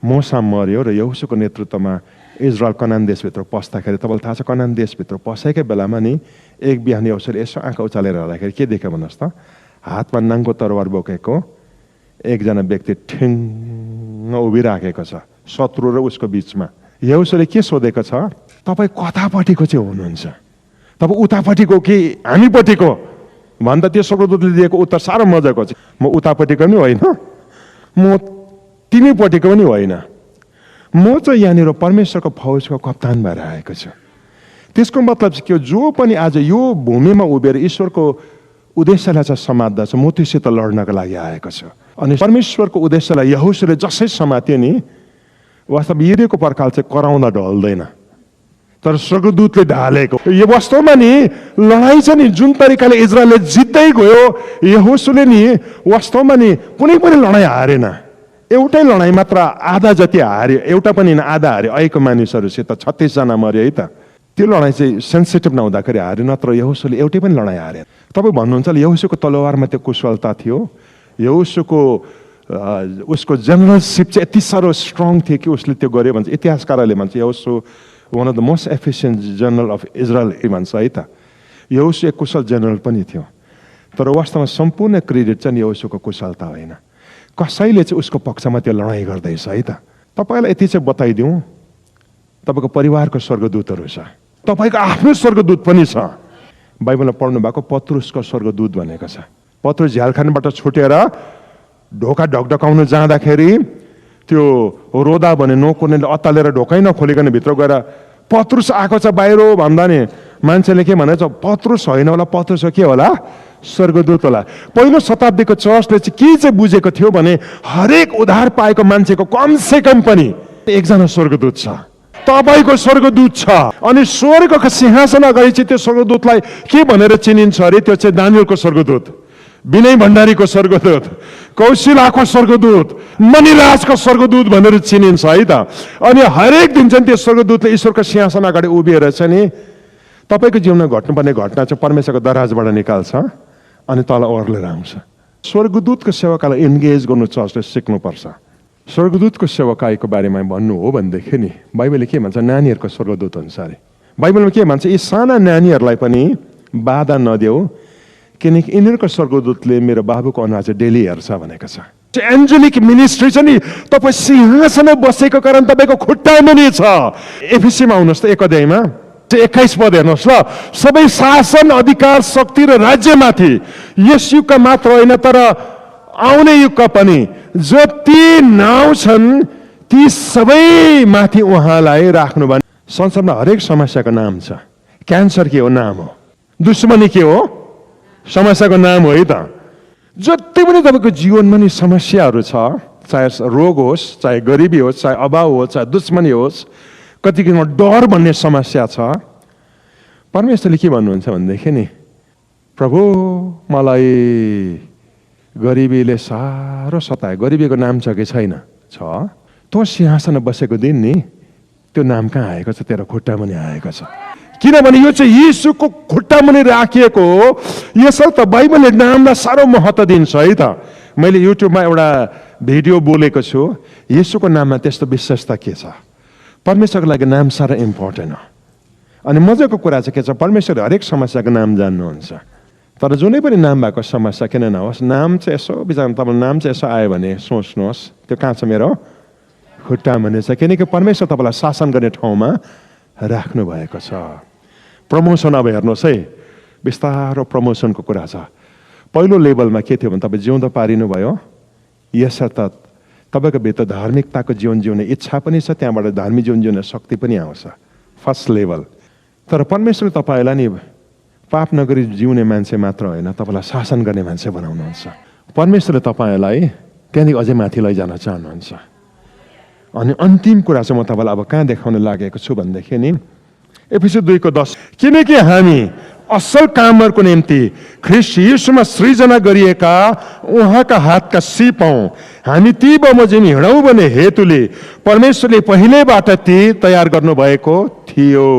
मोसा मर्यो र यहोशूको नेतृत्वमा इजरायल कनान देशभित्र पस्दाखेरि तपाईँलाई थाहा छ कनान देशभित्र पसेकै बेलामा नि एक बिहान यहोशूले यसो आँखा उचालेर हेर्दाखेरि के देख्यो भन्नुहोस् त, हातमा नाङ्गो तरवार बोकेको एकजना व्यक्ति ठिङ्ग उभिराखेको छ शत्रु र उसको बिचमा। यहोशूले के सोधेको छ, तपाईँ कतापट्टिको चाहिँ हुनुहुन्छ, तपाईँ उतापट्टिको कि हामीपट्टिको भन्दा त्यो स्वर्गदूतले दिएको उत्तर साह्रो मजाको छ। म उतापट्टिको पनि होइन, म तिमीपट्टिको पनि होइन, म चाहिँ यहाँनिर परमेश्वरको फौजको कप्तान भएर आएको छु। त्यसको मतलब चाहिँ के हो, जो पनि आज यो भूमिमा उभिएर ईश्वरको उद्देश्यलाई चाहिँ समात्दछ, म त्योसित लड्नको लागि आएको छु। अनि परमेश्वरको उद्देश्यलाई यहोशूले जसै समात्यो नि, वास्तव यिरियोको पर्खाल चाहिँ कराउँदा ढल्दैन, तर स्वर्गदूतले ढालेको। यो वास्तवमा नि लडाइँ छ नि जुन तरिकाले इजरायलले जित्दै गयो, यहोशूले नि वास्तवमा नि कुनै पनि लडाइँ हारेन। एउटै लडाइँ मात्र आधा जति हार्यो, एउटा पनि आधा हार्यो, अहिलेको मानिसहरूसित 36 जना मर्यो है त। त्यो लडाइँ चाहिँ सेन्सिटिभ नहुँदाखेरि हार्यो, नत्र यहोशूले एउटै पनि लडाइँ हारेन। तपाईँ भन्नुहुन्छ यहोशूको तलवारमा त्यो कुशलता थियो, यहोशूको उसको जनरलसिप चाहिँ यति साह्रो स्ट्रङ थियो कि उसले त्यो गर्यो भन्छ। इतिहासकारले भन्छ यहोशू one of the most efficient general of Israel भन्छ है त। यहोशू एक कुशल जनरल पनि थियो, तर वास्तवमा सम्पूर्ण क्रेडिट चाहिँ यहोशूको कुशलता होइन, कसैले चाहिँ उसको पक्षमा त्यो लडाइँ गर्दैछ है त। तपाईँलाई यति चाहिँ बताइदिउँ, तपाईँको परिवारको स्वर्गदूतहरू छ, तपाईँको आफ्नो स्वर्गदूत पनि छ। बाइबलमा पढ्नु भएको पत्रुसको स्वर्गदूत भनेको छ। पत्रुस झ्यालखानबाट छुटेर ढोका ढकढकाउन जाँदाखेरि त्यो रोदा भने नोकुर्नेले अत्तालेर ढोकै नखोलिकन भित्र गएर पत्रुस आएको छ बाहिर भन्दा नि मान्छेले के भनेछ, पत्रुस होइन होला, पत्रुस के होला, स्वर्गदूत होला। पहिलो शताब्दीको चर्चले चाहिँ के चाहिँ बुझेको थियो भने हरेक उद्धार पाएको मान्छेको कमसे कम पनि एकजना स्वर्गदूत छ, तपाईको स्वर्गदूत छ। अनि स्वर्गको सिंहासन अगाडि चाहिँ त्यो स्वर्गदूतलाई के भनेर चिनिन्छ अरे? त्यो चाहिँ दानियलको स्वर्गदूत, विनय भण्डारीको स्वर्गदूत, कौशिलाको स्वर्गदूत, मणिराजको स्वर्गदूत भनेर चिनिन्छ है त। अनि हरेक दिन चाहिँ त्यो स्वर्गदूतले ईश्वरको सिंहासन अगाडि उभिएर चाहिँ नि तपाईको जीवनमा घट्नुपर्ने घटना चाहिँ परमेश्वरको दराजबाट निकाल्छ अनि तल ओर्लेर आउँछ। स्वर्गदूतको सेवकालाई एन्गेज गर्नु चर्चले सिक्नुपर्छ। स्वर्गदूतको सेवकाईको बारेमा भन्नु हो भनेदेखि नि बाइबलले के भन्छ? नानीहरूको स्वर्गदूत हुन्छ अरे। बाइबलमा के भन्छ? यी साना नानीहरूलाई पनि बाधा नदेऊ, किनकि यिनीहरूको स्वर्गदूतले मेरो बाबुको अनुहार चाहिँ डेली हेर्छ भनेको छ। एन्जेलिक मिनिस्ट्री छ नि, तपाईँ सिंहासनमा बसेको कारण तपाईँको खुट्टामा नि छ। एफिसीमा आउनुहोस् त 1 अध्यायमा 21 पद हेर्नुहोस् ल। सबै शासन, अधिकार, शक्ति र राज्यमाथि यस युगका मात्र होइन तर आउने युगका पनि जति नाउँ छन् ती सबै माथि उहाँलाई राख्नुभयो। संसारमा हरेक समस्याको नाम छ। क्यान्सर के हो? नाम हो। दुश्मनी के हो? समस्याको नाम हो है त। जति पनि तपाईँको जीवनमा नि समस्याहरू छ, चाहे रोग होस्, चाहे गरिबी होस्, चाहे अभाव होस्, चाहे दुश्मनी होस्, कतिको डर भन्ने समस्या छ, परमेश्वरले के भन्नुहुन्छ भनेदेखि नि प्रभु मलाई गरिबीले साह्रो सतायो। गरिबीको नाम छ कि छैन? छ। तँ सिंहासनमा बसेको दिन नि त्यो नाम कहाँ आएको छ? तेरो खुट्टा मुनि आएको छ। किनभने यो चाहिँ यीशुको खुट्टा मुनि राखिएको हो। यसरी त बाइबलले नामलाई साह्रो महत्त्व दिन्छ है त। मैले युट्युबमा एउटा भिडियो बोलेको छु, यीशुको नाममा त्यस्तो विशेषता के छ? परमेश्वरको लागि नाम साह्रो इम्पोर्टेन्ट हो। अनि मजाको कुरा चाहिँ के छ? परमेश्वरले हरेक समस्याको नाम जान्नुहुन्छ। तर जुनै पनि नाम भएको समस्या किन नहोस्, नाम चाहिँ यसो बिचरा तपाईँको नाम चाहिँ यसो आयो भने सोच्नुहोस् त्यो कहाँ छ? मेरो खुट्टा मुनि छ। किनकि परमेश्वर तपाईँलाई शासन गर्ने ठाउँमा राख्नु भएको छ। प्रमोसन अब हेर्नुहोस् है, बिस्तारो प्रमोसनको कुरा छ। पहिलो लेभलमा के थियो भने तपाईँ जिउँदो पारिनु भयो, यसर्थ तपाईँको भित्र धार्मिकताको जीवन जिउने इच्छा पनि छ, त्यहाँबाट धार्मिक जीवन जिउने शक्ति पनि आउँछ, फर्स्ट लेभल। तर परमेश्वरले तपाईँलाई नि पाप नगरी जिउने मान्छे मात्र होइन, तपाईँलाई शासन गर्ने मान्छे बनाउनुहुन्छ। परमेश्वरले तपाईँलाई त्यहाँदेखि अझै माथि लैजान चाहनुहुन्छ। अनि अन्तिम कुरा चाहिँ म तपाईँलाई अब कहाँ देखाउन लागेको छु भनेदेखि नि एफिसी 2:10, किनकि हामी असल कामहरूको निम्ति ख्रीष्ट यीशुमा सृजना गरिएका उहाँका हातका सिप हौं। हामी ती बमोजिम हिँडौँ भन्ने हेतुले परमेश्वरले पहिलेबाट ती तयार गर्नुभएको थियो।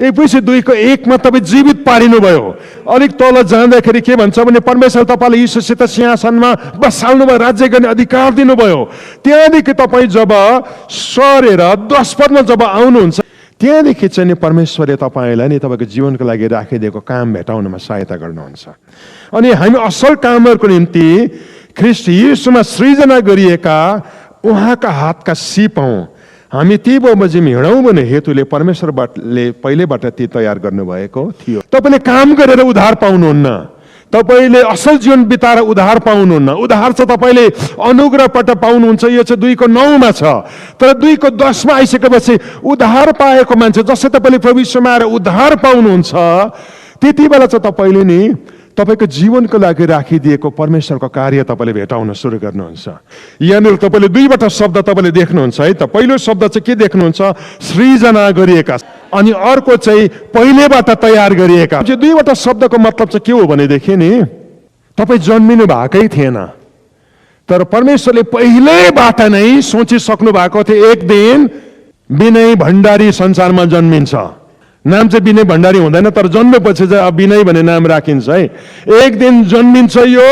एफिसी 2:1 मा तपाईँ जीवित पारिनु भयो। अलिक तल जाँदाखेरि के भन्छ भने परमेश्वरले तपाईँलाई यीशुसित सिंहासनमा बसाल्नु भयो, राज्य गर्ने अधिकार दिनुभयो। त्यहाँदेखि तपाईँ जब सरेर 10 पदमा जब आउनुहुन्छ, त्यहाँदेखि चाहिँ नि परमेश्वरले तपाईँलाई नि तपाईँको जीवनको लागि राखिदिएको काम भेटाउनमा सहायता गर्नुहुन्छ। अनि हामी असल कामहरूको निम्ति ख्रीष्ट यीशुमा सृजना गरिएका उहाँका हातका सिप हौं। हामी ती बमोजिम हिँडौँ भन्ने हेतुले परमेश्वरले पहिलेबाट ती तयार गर्नुभएको थियो। तपाईँले काम गरेर उद्धार पाउनुहुन्न, तपाईले असल जीवन बिताएर उद्धार पाउनुहुन्न। उद्धार चाहिँ तपाईँले अनुग्रहबाट पाउनुहुन्छ। यो चाहिँ 2:9 मा छ। तर 2:10 मा आइसकेपछि उद्धार पाएको मान्छे, जसै तपाईँले प्रभु यीशुमा आएर उद्धार पाउनुहुन्छ, त्यति बेला चाहिँ तपाईँले नि तपाईँको जीवनको लागि राखिदिएको परमेश्वरको कार्य तपाईँले भेटाउन सुरु गर्नुहुन्छ। यहाँनिर तपाईँले 2वटा शब्द तपाईँले देख्नुहुन्छ है त। पहिलो शब्द चाहिँ के देख्नुहुन्छ? सृजना गरिएका, अनि अर्को चाहिँ पहिलेबाट तयार गरिएका। 2वटा शब्दको मतलब चाहिँ के हो भनेदेखि नि तपाईँ जन्मिनु भएकै थिएन, तर परमेश्वरले पहिलेबाट नै सोचिसक्नु भएको थियो एक दिन विनय भण्डारी संसारमा जन्मिन्छ। नाम चाहिँ विनय भण्डारी हुँदैन, तर जन्मेपछि चाहिँ अब विनय भन्ने नाम राखिन्छ है। एक दिन जन्मिन्छ यो,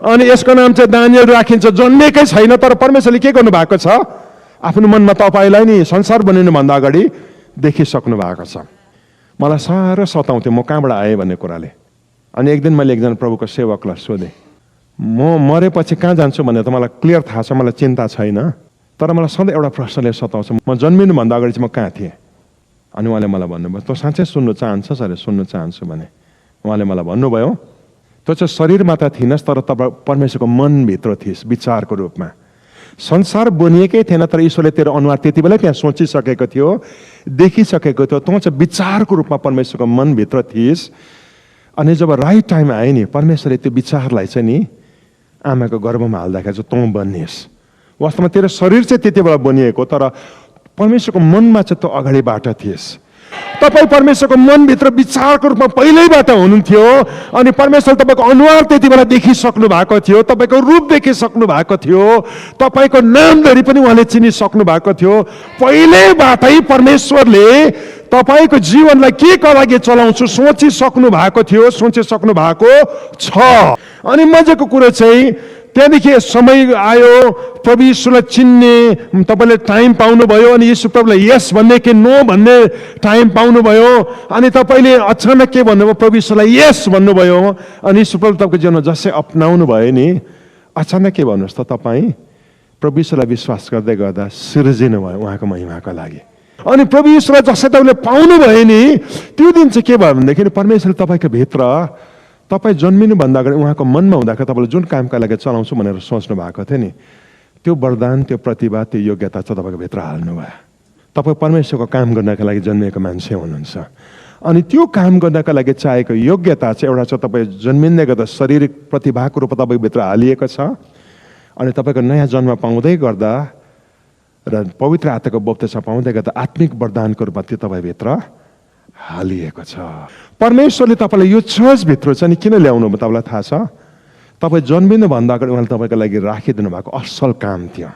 अनि यसको नाम चाहिँ दानियल राखिन्छ। जन्मेकै छैन, तर परमेश्वरले के गर्नु भएको छ? आफ्नो मनमा तपाईँलाई नि संसार बनिनुभन्दा अगाडि देखिसक्नु भएको छ। मलाई साह्रो सताउँथ्यो म कहाँबाट आएँ भन्ने कुराले। अनि एक दिन मैले एकजना प्रभुको सेवकलाई सोधेँ, म मरेपछि कहाँ जान्छु भनेर त मलाई क्लियर थाहा छ, मलाई चिन्ता छैन, तर मलाई सधैँ एउटा प्रश्नले सताउँछ, म जन्मिनुभन्दा अगाडि चाहिँ म कहाँ थिएँ? अनि उहाँले मलाई भन्नुभयो, तँ साँच्चै सुन्नु चाहन्छस्? अरे सुन्नु चाहन्छु भने उहाँले मलाई भन्नुभयो, तँ चाहिँ शरीरमा त थिइनस्, तर तपाईँ परमेश्वरको मनभित्र थिइस् विचारको रूपमा। संसार बनिएकै थिएन, तर ईश्वरले तेरो अनुहार त्यति बेला त्यहाँ सोचिसकेको थियो, देखिसकेको थियो। तँ चाहिँ विचारको रूपमा परमेश्वरको मनभित्र थिइस्। अनि जब राइट टाइम आयो नि, परमेश्वरले त्यो विचारलाई चाहिँ नि आमाको गर्भमा हाल्दाखेरि चाहिँ तँ बनिएस्। वास्तवमा तेरो शरीर चाहिँ त्यति बेला बनिएको, तर परमेश्वरको मनमा चाहिँ त अगाडिबाट थिएस्। तपाईँ परमेश्वरको मनभित्र विचारको रूपमा पहिल्यैबाट हुनुहुन्थ्यो अनि परमेश्वर तपाईँको अनुहार त्यति बेला देखिसक्नु भएको थियो, तपाईँको रूप देखिसक्नु भएको थियो, तपाईँको नामधरि पनि उहाँले चिनिसक्नु भएको थियो। पहिल्यैबाटै परमेश्वरले तपाईँको जीवनलाई के का लागि चलाउँछु सोचिसक्नु भएको थियो, सोचिसक्नु भएको छ। अनि मजाको कुरो चाहिँ त्यहाँदेखि समय आयो प्रभु यीशुलाई चिन्ने तपाईँले टाइम पाउनुभयो अनि यीशु प्रभुलाई यस भन्ने कि नो भन्ने टाइम पाउनुभयो अनि तपाईँले अचानक के भन्नुभयो प्रभु यीशुलाई यस भन्नुभयो अनि यीशु प्रभु तपाईँको जीवनमा जसै अपनाउनु भयो नि अचानक के भन्नुहोस् त तपाईँ प्रभु यीशुलाई विश्वास गर्दै गर्दा सिर्जिनु भयो उहाँको महिमाको लागि। अनि प्रभु यीशुलाई जसै तपाईँले पाउनुभयो नि त्यो दिन चाहिँ के भयो भनेदेखि परमेश्वरले तपाईँको भित्र तपाईँ जन्मिनुभन्दा अगाडि उहाँको मनमा हुँदाखेरि तपाईँले जुन कामका लागि चलाउँछु भनेर सोच्नु भएको थियो नि त्यो वरदान, त्यो प्रतिभा, त्यो योग्यता चाहिँ तपाईँको भित्र हाल्नुभयो। तपाईँ परमेश्वरको काम गर्नका लागि जन्मिएको मान्छे हुनुहुन्छ अनि त्यो काम गर्नका लागि चाहेको योग्यता चाहिँ एउटा चाहिँ तपाईँ जन्मिँदै गर्दा शारीरिक प्रतिभाको रूपमा तपाईँको भित्र हालिएको छ अनि तपाईँको नयाँ जन्म पाउँदै गर्दा र पवित्र आत्माको बप्तिस्म पाउँदै गर्दा आत्मिक वरदानको रूपमा त्यो तपाईँभित्र हालिएको छ। परमेश्वरले तपाईँलाई यो चर्चभित्र चाहिँ नि किन ल्याउनु भयो तपाईँलाई थाहा छ? तपाईँ जन्मिनुभन्दा अगाडि उहाँले तपाईँको लागि राखिदिनु भएको असल काम थियो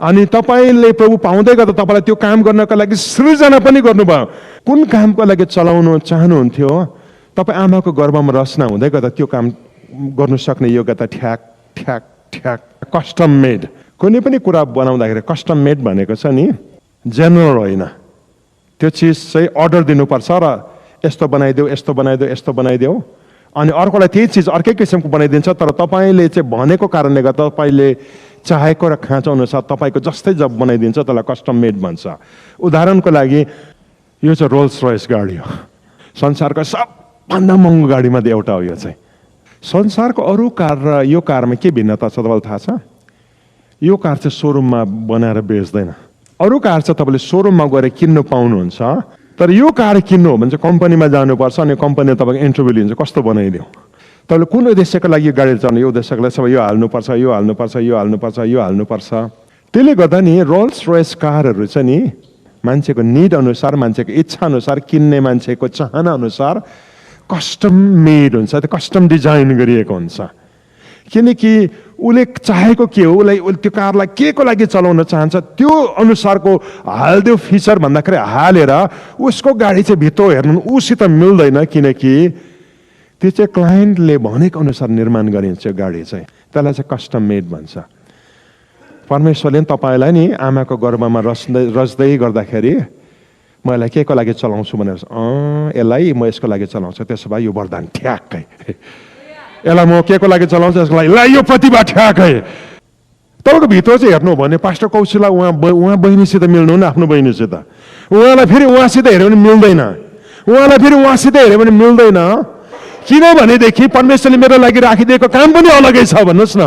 अनि तपाईँले प्रभु पाउँदै गर्दा तपाईँलाई त्यो काम गर्नको लागि सृजना पनि गर्नुभयो। कुन कामको लागि चलाउनु चाहनुहुन्थ्यो? तपाईँ आमाको गर्भमा रचना हुँदै गर्दा त्यो काम गर्नु सक्ने योग्यता ठ्याक ठ्याक ठ्याक कस्टम मेड। कुनै पनि कुरा बनाउँदाखेरि कस्टम मेड भनेको छ नि जेनरल होइन, त्यो चिज चाहिँ अर्डर दिनुपर्छ र यस्तो बनाइदेऊ यस्तो बनाइदेऊ यस्तो बनाइदेऊ अनि अर्कोलाई त्यही चिज अर्कै किसिमको बनाइदिन्छ तर तपाईँले चाहिँ भनेको कारणले गर्दा तपाईँले चाहेको र खाँचो अनुसार तपाईँको जस्तै जब बनाइदिन्छ त्यसलाई कस्टम मेड भन्छ। उदाहरणको लागि यो चाहिँ रोल्स रोयस गाडी हो, संसारको सबभन्दा महँगो गाडीमध्ये एउटा हो। यो चाहिँ संसारको अरू कार र यो कारमा के भिन्नता छ तपाईँलाई थाहा छ? यो कार चाहिँ सोरुममा बनाएर बेच्दैन। अरू कार चाहिँ तपाईँले सोरुममा गएर किन्नु पाउनुहुन्छ तर यो कार किन्नु हो भने चाहिँ कम्पनीमा जानुपर्छ अनि कम्पनीले तपाईँको इन्टरभ्यू लिन्छ कस्तो बनाइदियो। तपाईँले कुन उद्देश्यको लागि यो गाडी चलाउनु, यो उद्देश्यको लागि सबै यो हाल्नुपर्छ यो हाल्नुपर्छ यो हाल्नुपर्छ यो हाल्नुपर्छ। त्यसले गर्दा नि रोल्स रोयस कारहरू चाहिँ नि मान्छेको निड अनुसार, मान्छेको इच्छा अनुसार, किन्ने मान्छेको चाहना अनुसार कस्टम मेड हुन्छ, त्यो कस्टम डिजाइन गरिएको हुन्छ। किनकि उसले चाहेको के हो, उसलाई त्यो कारलाई के को लागि चलाउन चाहन्छ त्यो अनुसारको हालिदियो फिचर भन्दाखेरि हालेर उसको गाडी चाहिँ भित्र हेर्नु उसित मिल्दैन किनकि त्यो चाहिँ क्लाइन्टले भनेको अनुसार निर्माण गरिन्छ गाडी चाहिँ, त्यसलाई चाहिँ कस्टम मेड भन्छ। परमेश्वरले तपाईँलाई नि आमाको गर्भमा रच्दै गर्दाखेरि म यसलाई के को लागि चलाउँछु भनेर यसलाई म यसको लागि चलाउँछु, त्यसो भए यो वरदान ठ्याक्कै। यसलाई म के को लागि चलाउँछु यसको लागि यो प्रतिभा ठ्याक्कै। तपाईँको भित्र चाहिँ हेर्नु भने पास्टर कौशिला उहाँ बहिनीसित मिल्नु न आफ्नो बहिनीसित, उहाँलाई फेरि उहाँसित हेऱ्यो भने मिल्दैन, उहाँलाई फेरि उहाँसित हेऱ्यो भने मिल्दैन। किनभनेदेखि परमेश्वरले मेरो लागि राखिदिएको काम पनि अलगै छ। भन्नुहोस् न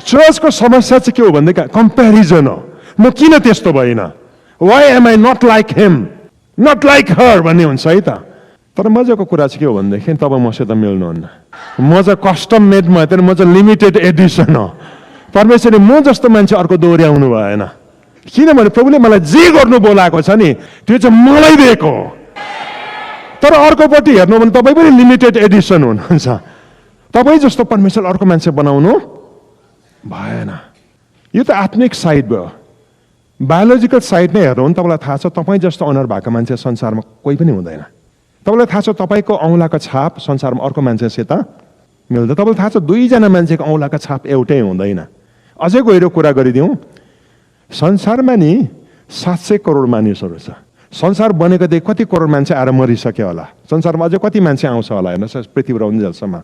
चर्चको समस्या चाहिँ के हो भनेदेखि कम्पेरिजन हो। म किन त्यस्तो भएन, why am I not like him not like her भन्ने हुन्छ है त। तर मजाको कुरा चाहिँ के हो भनेदेखि तपाईँ मसित मिल्नुहुन्न, म चाहिँ कस्टम मेडमा होइन, म चाहिँ लिमिटेड एडिसन हो। परमेश्वरले म जस्तो मान्छे अर्को दोहोऱ्याउनु भएन किनभने प्रभुले मलाई जे गर्नु बोलाएको छ नि त्यो चाहिँ मलाई दिएको हो। तर अर्कोपट्टि हेर्नु भने तपाईँ पनि लिमिटेड एडिसन हुनुहुन्छ, तपाईँ जस्तो परमेश्वर अर्को मान्छे बनाउनु भएन। यो त आत्मिक साइड भयो। बायोलोजिकल साइड नै हेर्नु भने तपाईँलाई थाहा छ तपाईँ जस्तो अनुहार भएको मान्छे संसारमा कोही पनि हुँदैन। तपाईँलाई थाहा छ तपाईँको औँलाको छाप संसारमा अर्को मान्छेसित मिल्दैन। तपाईँलाई थाहा छ दुईजना मान्छेको औँलाको छाप एउटै हुँदैन। अझै गहिरो कुरा गरिदिउँ, संसारमा नि 700 करोड मानिसहरू छ। संसार बनेकोदेखि कति करोड मान्छे आएर मरिसक्यो होला, संसारमा अझै कति मान्छे आउँछ होला हेर्नुहोस् पृथ्वी रहन्जेलसम्म।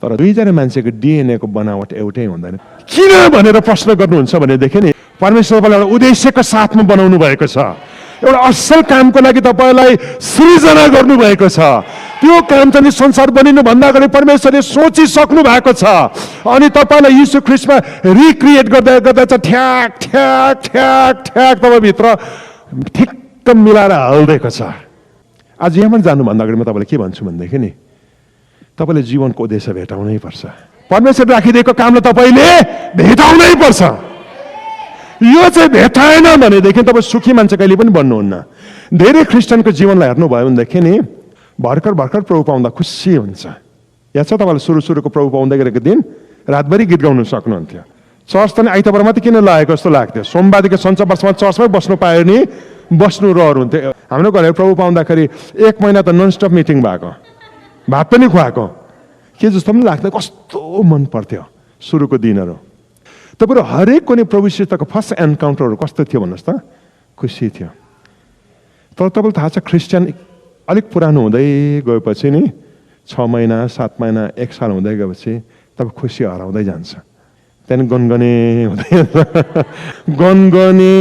तर दुईजना मान्छेको डिएनएको बनावट एउटै हुँदैन। किन भनेर प्रश्न गर्नुहुन्छ भनेदेखि नि परमेश्वरले एउटा उद्देश्यको साथमा बनाउनु भएको छ, एउटा असल कामको लागि तपाईँलाई सृजना गर्नुभएको छ। त्यो काम चाहिँ संसार बनिनु भन्दा अगाडि परमेश्वरले सोचिसक्नु भएको छ अनि तपाईँलाई यीशु ख्रीष्टमा रिक्रिएट गर्दा गर्दा चाहिँ ठ्याक ठ्याक ठ्याक ठ्याक तपाईँभित्र ठिक्क मिलाएर हालिदिएको छ। आज यहाँबाट जानुभन्दा अगाडि म तपाईँलाई के भन्छु भनेदेखि नि तपाईँले जीवनको उद्देश्य भेटाउनै पर्छ। परमेश्वर राखिदिएको कामलाई तपाईँले भेटाउनै पर्छ। यो चाहिँ भेटाएन भनेदेखि तपाईँ सुखी मान्छे कहिले पनि बन्नुहुन्न। धेरै क्रिस्चियनको जीवनलाई हेर्नुभयो भनेदेखि नि भर्खर भर्खर प्रभु पाउँदा खुसी हुन्छ। या छ तपाईँलाई सुरुको प्रभु पाउँदै गरेको दिन रातभरि गीत गाउनु सक्नुहुन्थ्यो। चर्च त नि आइतबार मात्रै किन लागेको जस्तो लाग्थ्यो। सोमबारदेखि शनिबारसम्म चर्चमै बस्नु पायो नि बस्नु रहर हुन्थ्यो। हाम्रो घरमा प्रभु पाउँदाखेरि 1 महिना त ननस्टप मिटिङ भएको, भात पनि खुवाएको के जस्तो पनि लाग्थ्यो। कस्तो मन पर्थ्यो सुरुको दिनहरू। तपाईँ हरेक कुनै प्रभुसितको फर्स्ट एन्काउन्टरहरू कस्तो थियो भन्नुहोस् त? खुसी थियो। तर तपाईँलाई थाहा छ क्रिस्चियन अलिक पुरानो हुँदै गएपछि नि 6 महिना 7 महिना 1 साल हुँदै गएपछि तपाईँ खुसी हराउँदै जान्छ। त्यहाँदेखि गनगने हुँदै गनगने,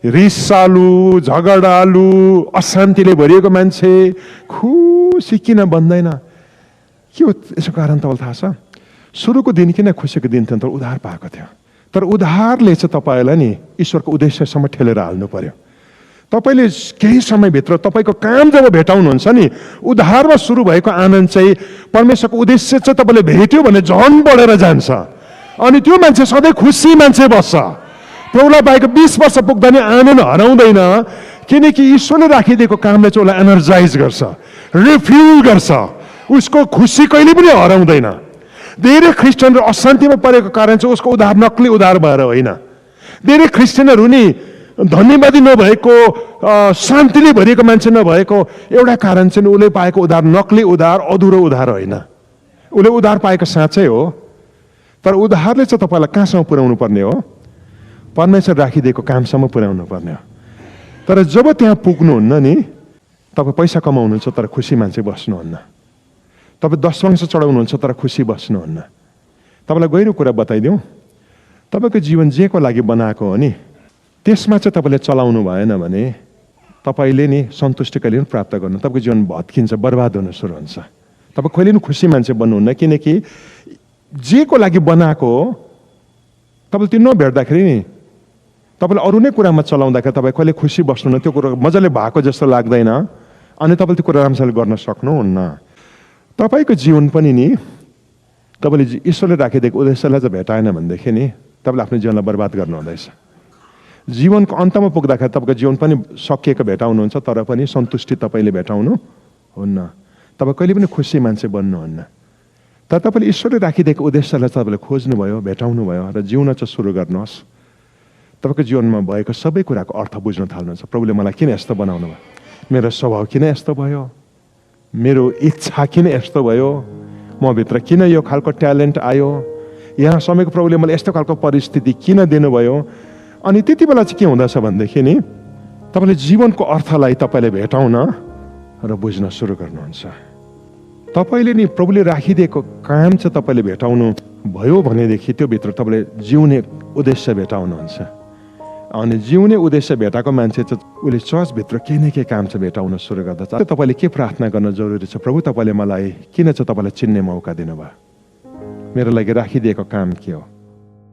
रिसालु, झगडालु, अशान्तिले भरिएको मान्छे खुसी किन बन्दैन? के हो यसको कारण तपाईँलाई थाहा छ? सुरुको दिन किन खुसीको दिन थियो? तर उद्धार पाएको थियो। तर उद्धारले चाहिँ तपाईँलाई नि ईश्वरको उद्देश्यसम्म ठेलेर हाल्नु पर्यो। तपाईँले केही समयभित्र तपाईँको काम जब भेटाउनुहुन्छ नि, उद्धारमा सुरु भएको आनन्द चाहिँ परमेश्वरको उद्देश्य चाहिँ तपाईँले भेट्यो भने झन् बढेर जान्छ। अनि त्यो मान्छे सधैँ खुसी मान्छे बस्छ। प्रभुलाई बाहेक 20 वर्ष पुग्दा नि आनन्द हराउँदैन, किनकि ईश्वरले राखिदिएको कामले चाहिँ उसलाई एनर्जाइज गर्छ, रिफ्युल गर्छ। उसको खुसी कहिले पनि हराउँदैन। धेरै क्रिस्चियनहरू अशान्तिमा परेको कारण चाहिँ उसको उद्धार नक्कली उद्धार भएर होइन। धेरै क्रिस्चियनहरू नि धन्यवादी नभएको, शान्तिले भरिएको मान्छे नभएको एउटा कारण चाहिँ उसले पाएको उद्धार नक्कली उद्धार, अधुरो उद्धार होइन। उसले उद्धार पाएको साँच्चै हो, तर उद्धारले चाहिँ तपाईँलाई कहाँसम्म पुर्याउनु पर्ने हो? परमेश्वर राखिदिएको कामसम्म पुर्याउनु पर्ने हो। तर जब त्यहाँ पुग्नुहुन्न नि, तपाईँ पैसा कमाउनुहुन्छ तर खुसी मान्छे बस्नुहुन्न। तपाईँ 10 चढाउनुहुन्छ तर खुसी बस्नुहुन्न। तपाईँलाई गहिरो कुरा बताइदिउँ, तपाईँको जीवन जेको लागि बनाएको हो नि त्यसमा चाहिँ तपाईँले चलाउनु भएन भने तपाईँले नि सन्तुष्टि कहिले पनि प्राप्त गर्नु, तपाईँको जीवन भत्किन्छ, बर्बाद हुन सुरु हुन्छ। तपाईँ कहिले पनि खुसी मान्छे बन्नुहुन्न, किनकि जेको लागि बनाएको हो तपाईँले त्यो नभेट्दाखेरि नि तपाईँले अरू नै कुरामा चलाउँदाखेरि तपाईँ कहिले खुसी बस्नुहुन्न। त्यो कुरो मजाले भएको जस्तो लाग्दैन अनि तपाईँले त्यो कुरा राम्रोसँगले गर्न सक्नुहुन्न। तपाईँको जीवन पनि नि तपाईँले ईश्वरले राखिदिएको उद्देश्यलाई चाहिँ भेटाएन भनेदेखि नि तपाईँले आफ्नो जीवनलाई बर्बाद गर्नुहुँदैछ। जीवनको अन्तमा पुग्दाखेरि तपाईँको जीवन पनि सकिएको भेटाउनुहुन्छ, तर पनि सन्तुष्टि तपाईँले भेटाउनु हुन्न। तपाईँ कहिले पनि खुसी मान्छे बन्नुहुन्न। तर तपाईँले ईश्वरले राखिदिएको उद्देश्यलाई तपाईँले खोज्नुभयो, भेटाउनु भयो र जिउन चाहिँ सुरु गर्नुहोस्। तपाईँको जीवनमा भएको सबै कुराको अर्थ बुझ्न थाल्नुहुन्छ। प्रभुले मलाई किन यस्तो बनाउनु भयो? मेरो स्वभाव किन यस्तो भयो? मेरो इच्छा किन यस्तो भयो? मभित्र किन यो खालको ट्यालेन्ट आयो? यहाँ समयको प्रभुले मलाई यस्तो खालको परिस्थिति किन दिनुभयो? अनि त्यति बेला चाहिँ के हुँदछ भनेदेखि नि तपाईँले जीवनको अर्थलाई तपाईँले भेटाउन र बुझ्न सुरु गर्नुहुन्छ। तपाईँले नि प्रभुले राखिदिएको काम चाहिँ तपाईँले भेटाउनु भयो भनेदेखि त्यो भित्र तपाईँले जिउने उद्देश्य भेटाउनुहुन्छ। अनि जिउने उद्देश्य भेटाएको मान्छे चाहिँ उसले चर्चभित्र केही न केही काम चाहिँ भेटाउन सुरु गर्दछ। तपाईँले के प्रार्थना गर्न जरुरी छ? प्रभु तपाईँले मलाई किन चाहिँ तपाईँलाई चिन्ने मौका दिनुभयो? मेरो लागि राखिदिएको काम के हो?